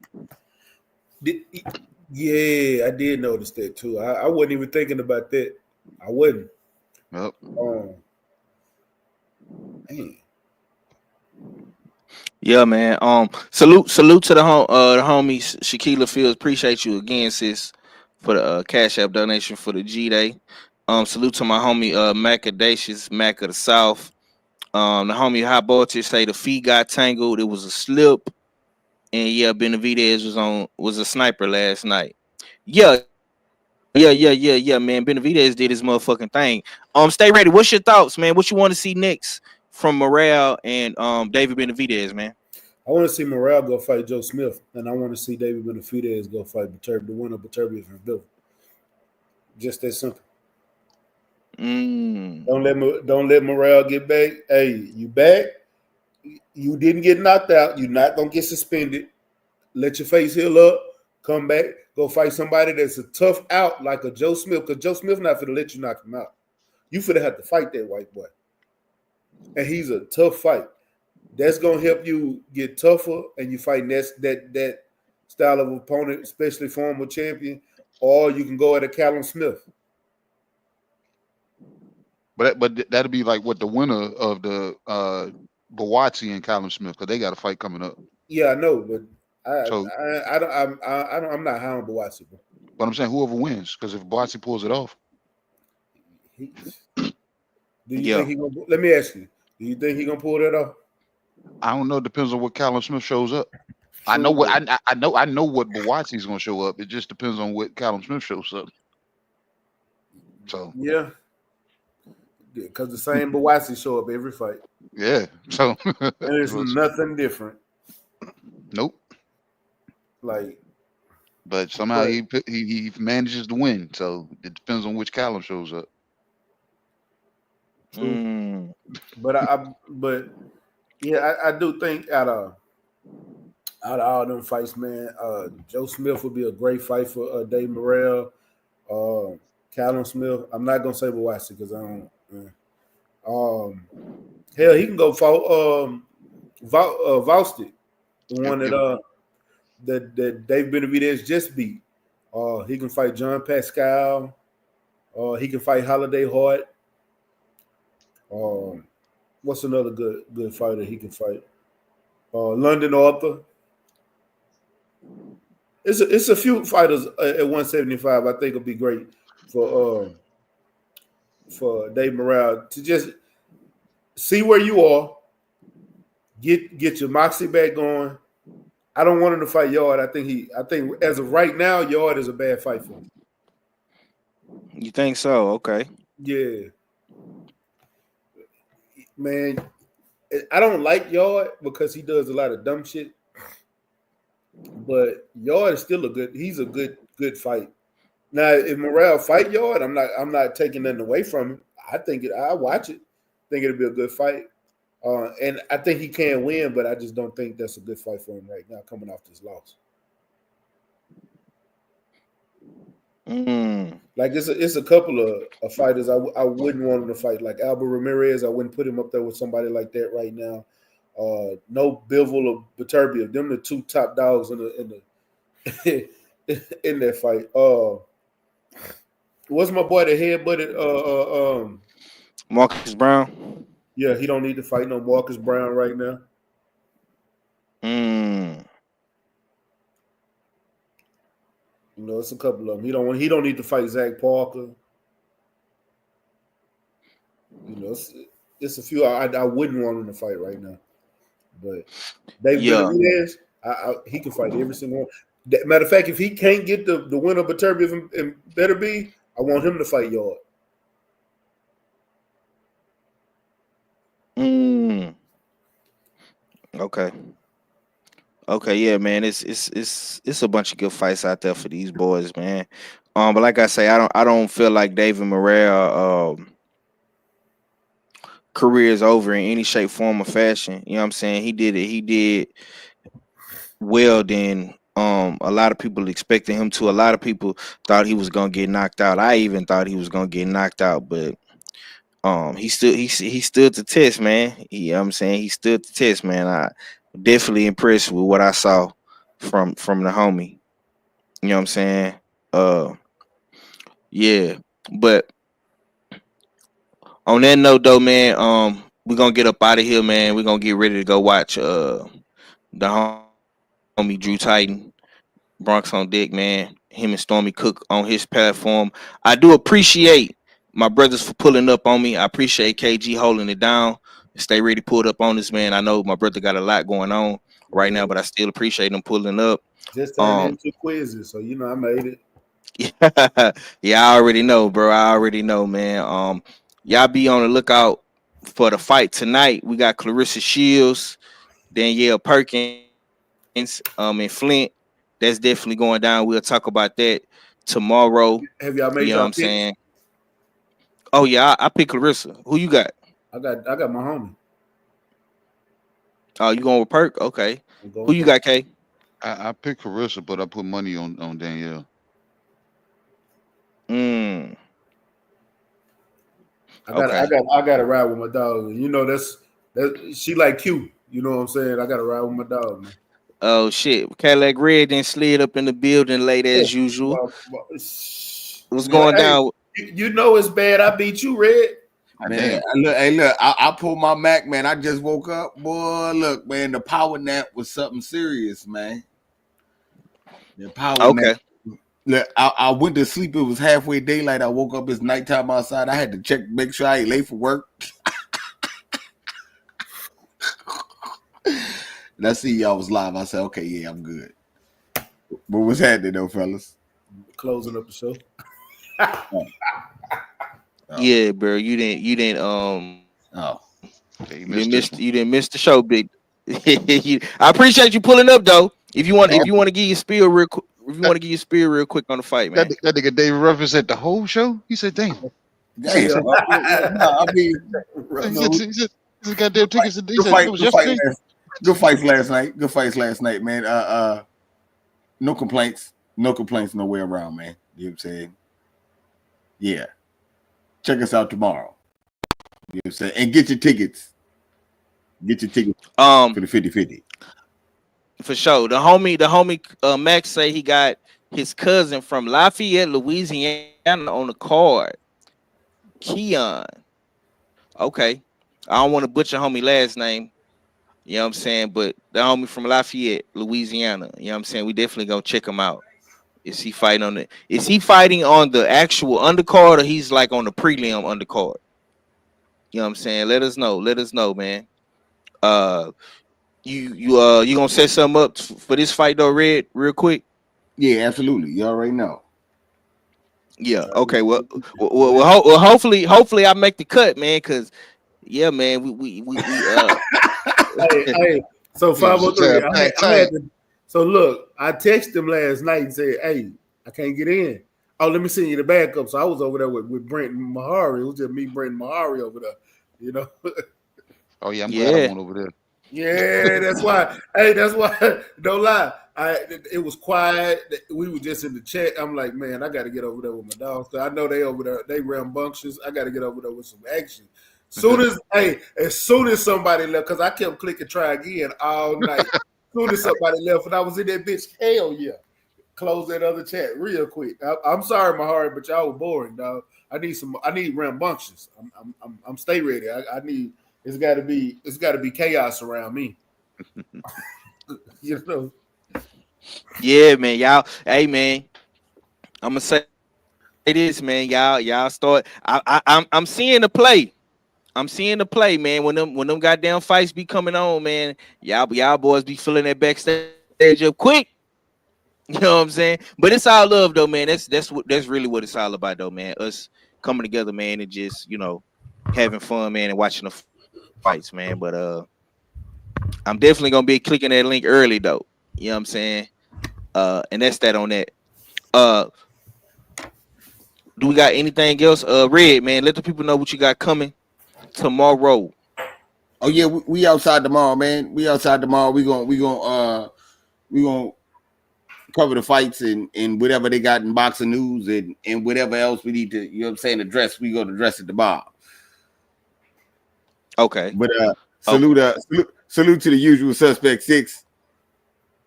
Yeah, I did notice that too. I wasn't even thinking about that. I wasn't. Yep. Man. Yeah, man. Salute to the homies, Shaquila Fields. Appreciate you again, sis, for the Cash App donation for the G-Day. Salute to my homie Macadacious, Mac of the South. The homie Hot Voltage say the feet got tangled. It was a slip. And yeah, Benavidez was a sniper last night. Yeah, man. Benavidez did his motherfucking thing. Stay ready. What's your thoughts, man? What you want to see next from Morrel and David Benavidez, man? I want to see Morrel go fight Joe Smith, and I want to see David Benavidez go fight the winner of Beterbiev and Bill. Just that simple. Don't let Morrel get back. Hey, you back? You didn't get knocked out. You're not gonna get suspended. Let your face heal up. Come back. Go fight somebody that's a tough out like a Joe Smith, because Joe Smith not finna let you knock him out. You finna have to fight that white boy, and he's a tough fight. That's gonna help you get tougher, and you fight that style of opponent, especially former champion. Or you can go at a Callum Smith. But that'll be like what the winner of the Bawatsi and Callum Smith, because they got a fight coming up. Yeah, I know, but I'm not high on Bawatsi. But I'm saying whoever wins, because if Bawatsi pulls it off, think he gonna? Let me ask you: do you think he gonna pull that off? I don't know. It depends on what Callum Smith shows up. I know what Bawatsi's gonna show up. It just depends on what Callum Smith shows up. So yeah, because the same Bawatsi show up every fight. Yeah, so there's nothing different. Nope. But somehow he manages to win. So it depends on which Callum shows up. But I do think out of all them fights, man, Joe Smith would be a great fight for Dave Morrell. Callum Smith. I'm not gonna say Bawatsi because I don't. Hell, he can go fight Valstic, the one that Dave Benavidez just beat. He can fight John Pascal. He can fight Holiday Hart. What's another good fighter he can fight? London Arthur. It's a few fighters at 175 I think will be great for Dave Morrell to just see where you are, get your moxie back going. I don't want him to fight Yard. I think as of right now, Yard is a bad fight for him. You think so? Okay. Yeah. Man, I don't like Yard because he does a lot of dumb shit. But Yard is still he's a good fight. Now, if Morrell fight Yard, I'm not taking nothing away from him. I'll watch it. I think it'll be a good fight. And I think he can win, but I just don't think that's a good fight for him right now, coming off this loss. Like it's a couple of fighters I wouldn't want him to fight. Like Albert Ramirez, I wouldn't put him up there with somebody like that right now. No Bivol or Beterbiev. Them the two top dogs in the in that fight. What's my boy that headbutted Marcus Brown? Yeah, he don't need to fight no Marcus Brown right now. You know, it's a couple of them. He don't need to fight Zach Parker. You know, it's a few I wouldn't want him to fight right now. But David Benavidez, he can fight every single one. Matter of fact, if he can't get the winner of Beterbiev and Better Be, I want him to fight Yard. Okay, yeah, man. It's a bunch of good fights out there for these boys, man. But like I say, I don't feel like David Morrell career is over in any shape, form, or fashion. You know what I'm saying? He did well then. A lot of people expected him to. A lot of people thought he was gonna get knocked out. I even thought he was gonna get knocked out, but he stood the test, man. You know what I'm saying? He stood the test, man. I definitely impressed with what I saw from the homie. You know what I'm saying? Yeah. But on that note though, man, we're gonna get up out of here, man. We're gonna get ready to go watch the homie Drew Titan, Bronx on deck, man. Him and Stormy Cook on his platform. I do appreciate my brothers for pulling up on me. I appreciate KG holding it down. Stay ready, pulled up on this, man. I know my brother got a lot going on right now, but I still appreciate him pulling up. Just turned into quizzes, so you know I made it. Yeah, I already know, bro. I already know, man. Y'all be on the lookout for the fight tonight. We got Clarissa Shields, Danielle Perkins, in Flint. That's definitely going down. We'll talk about that tomorrow. Have y'all made you know y'all what I'm picks? saying? Oh yeah, I picked Clarissa. Who you got? I got my homie. Oh, you going with Perk? Okay. Who you got, K? I picked Carissa, but I put money on Danielle. I got to ride with my dog. You know that she like Q. You know what I'm saying? I got to ride with my dog, man. Oh shit, Cadillac Red then slid up in the building late as usual. What's going down? You know it's bad. I beat you, Red. Man, look, I pulled my Mac, man. I just woke up, boy. Look, man, the power nap was something serious, man. The power nap. Look, I went to sleep. It was halfway daylight. I woke up. It's nighttime outside. I had to check, make sure I ain't late for work. And I see y'all was live. I said, okay, yeah, I'm good. But what's happening though, fellas? Closing up the show. Yeah, bro. You didn't you didn't miss the show, big. I appreciate you pulling up though. If you want to give your spiel real quick, on the fight, man. That nigga David Ruffin said the whole show. He said, "Damn, damn." I mean, he said goddamn tickets. He said it was yesterday. yesterday. Good fights last night. Good fights last night, man. No complaints. No complaints. No way around, man. You know what I'm saying? Yeah. Check us out tomorrow. You know what I'm saying? And get your tickets. Get your tickets for the 50-50. For sure. The homie Max say he got his cousin from Lafayette, Louisiana on the card. Keon. Okay. I don't want to butcher homie last name. You know what I'm saying? But the homie from Lafayette, Louisiana. You know what I'm saying? We definitely gonna check him out. Is he fighting on the actual undercard, or he's like on the prelim undercard? You know what I'm saying? Let us know, man. You gonna set something up for this fight though, Red, real quick? Yeah, absolutely. You already know. Yeah. Okay. Well, hopefully I make the cut, man. Cause yeah, man, we hey, so 503. So look, I texted him last night and said, "Hey, I can't get in. Oh, let me send you the backup." So I was over there with Brent Mahari. It was just me, Brent Mahari over there. You know. Oh yeah, I'm glad I went over there. Yeah, that's why. Hey, that's why. Don't lie. It was quiet. We were just in the chat. I'm like, man, I got to get over there with my dogs. I know they over there. They rambunctious. I got to get over there with some action. As soon as somebody left, because I kept clicking try again all night. As soon as somebody left, and I was in that bitch, hell yeah. Close that other chat real quick. I'm sorry, my heart, but y'all were boring, dog. I need rambunctious. I'm stay ready. I need it's gotta be chaos around me. You know. Yeah, man. Y'all, hey man, I'm gonna say this, man. Y'all start. I'm seeing the play. I'm seeing the play, man. When them goddamn fights be coming on, man, y'all boys be filling that backstage up quick. You know what I'm saying? But it's all love though, man. That's really what it's all about though, man. Us coming together, man, and just having fun, man, and watching the fights, man. But I'm definitely gonna be clicking that link early though. You know what I'm saying? And that's that on that. Uh, do we got anything else? Red, man, let the people know what you got coming tomorrow. Oh yeah, we outside tomorrow, man. We outside tomorrow. We gonna cover the fights and whatever they got in boxing news and whatever else we need to, you know what I'm saying, address. We gonna address it tomorrow. Okay. But salute to the usual suspect 6.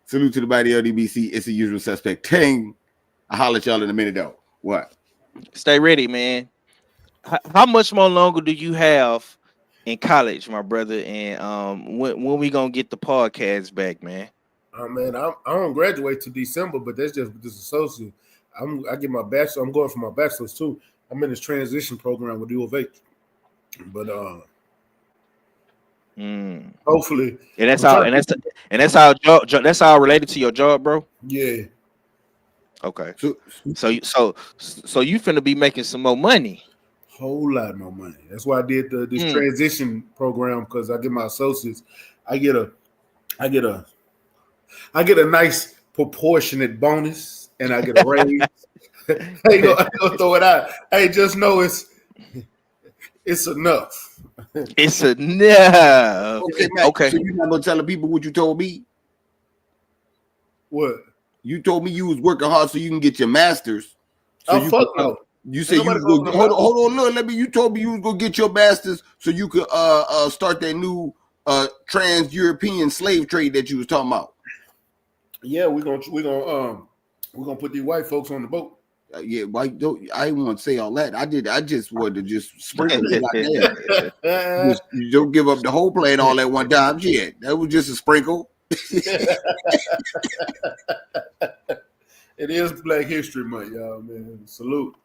Salute to the body LDBC. It's the usual suspect 10. I'll holler at y'all in a minute though. What? Stay ready, man. How much more longer do you have in college, my brother? And when we gonna get the podcast back, man? Man, I don't graduate to December, but that's just this associate. I get my bachelor. I'm going for my bachelor's too. I'm in this transition program with U of H. But hopefully, and that's all. That's all related to your job, bro. Yeah. Okay. So you finna be making some more money. Whole lot more money. That's why I did this transition program, because I get my associates. I get a nice proportionate bonus, and I get a raise. I ain't gonna throw it out. Hey, just know it's enough. It's enough. Okay, Matt, okay. So you're not gonna tell the people what you told me? What? You told me you was working hard so you can get your master's. So fuck no. You said you was gonna hold on, look. You told me you was gonna get your master's so you could start that new trans-European slave trade that you was talking about. Yeah, we're gonna put these white folks on the boat. Yeah, I didn't want to say all that. I just wanted to just sprinkle it like that. You don't give up the whole plan all at one time. Yeah, that was just a sprinkle. It is Black History Month, y'all, man. Salute.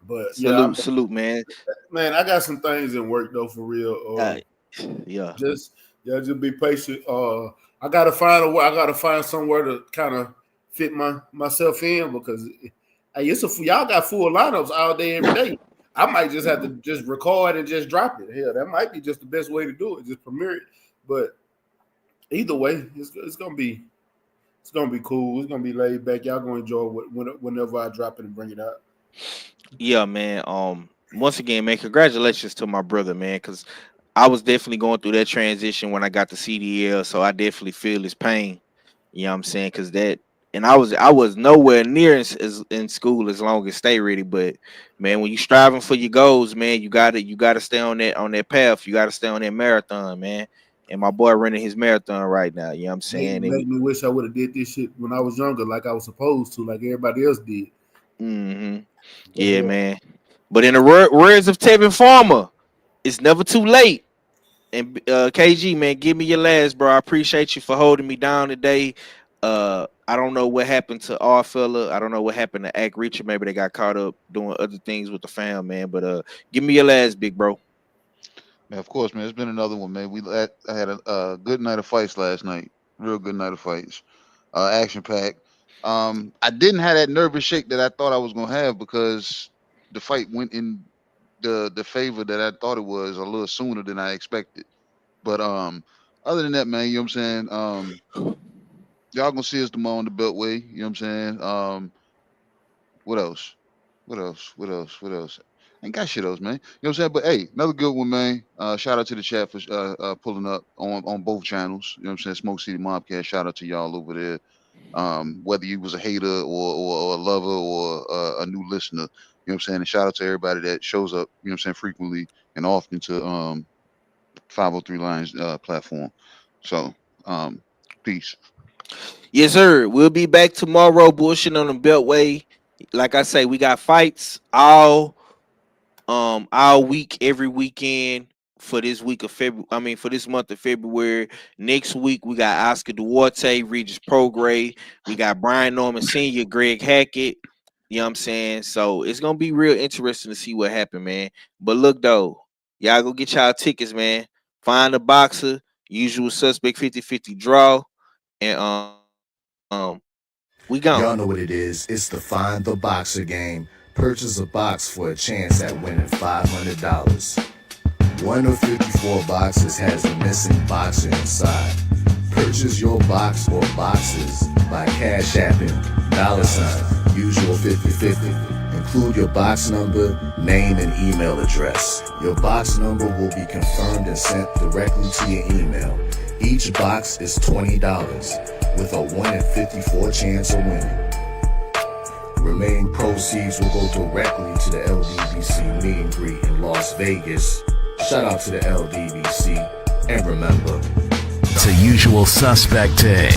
But salute, man. Man, I got some things in work though, for real. Yeah. Just be patient. I gotta find somewhere to kind of fit myself in, because y'all got full lineups all day every day. I might just have to just record and just drop it. Hell, that might be just the best way to do it. Just premiere it. But either way, it's gonna be cool. It's gonna be laid back. Y'all gonna enjoy whenever I drop it and bring it out. Yeah, man. Once again, man, congratulations to my brother, man, because I was definitely going through that transition when I got the CDL, so I definitely feel his pain. You know what I'm saying? Because I was nowhere near in school as long as Stay Ready, but man, when you striving for your goals, man, you gotta stay on that path. You gotta stay on that marathon, man. And my boy running his marathon right now. You know what I'm saying? Make me wish I would have did this shit when I was younger, like I was supposed to, like everybody else did. Mm-hmm. Yeah, man. But in the words of Tevin Farmer, it's never too late. And KG, man, give me your last, bro. I appreciate you for holding me down today. I don't know what happened to our fella. I don't know what happened to Act Reacher. Maybe they got caught up doing other things with the fam, man. But give me your last, big bro. Man, of course, man. It's been another one, man. I had a good night of fights last night. Real good night of fights. Action packed. I didn't have that nervous shake that I thought I was gonna have, because the fight went in the favor that I thought it was a little sooner than I expected. But other than that, man, you know what I'm saying? Y'all gonna see us tomorrow on the Beltway. You know what I'm saying? What else? Ain't got shit else, man. You know what I'm saying? But hey, another good one, man. Shout out to the chat for pulling up on both channels. You know what I'm saying? Smoke City Mobcast. Shout out to y'all over there. Whether you was a hater or a lover or a new listener, you know what I'm saying? And shout out to everybody that shows up, you know what I'm saying, frequently and often to 503 Lions platform. So peace. Yes, sir. We'll be back tomorrow, bullshitting on the Beltway. Like I say, we got fights all week, every weekend. for this week of February. For this month of February. Next week we got Oscar Duarte, Regis Prograis. We got Brian Norman Sr., Greg Hackett. You know what I'm saying? So it's gonna be real interesting to see what happened, man. But look though, y'all go get y'all tickets, man. Find a boxer, Usual Suspect 50-50 draw, and we gone. Y'all know what it is. It's the Find the Boxer game. Purchase a box for a chance at winning $500. One of 54 boxes has a missing boxer inside. Purchase your box or boxes by Cash Apping $ Usual 50-50. Include your box number, name, and email address. Your box number will be confirmed and sent directly to your email. Each box is $20 with a 1 in 54 chance of winning. Remaining proceeds will go directly to the LDBC meet and greet in Las Vegas. Shout out to the LDBC, and remember, It's a Usual Suspect Day.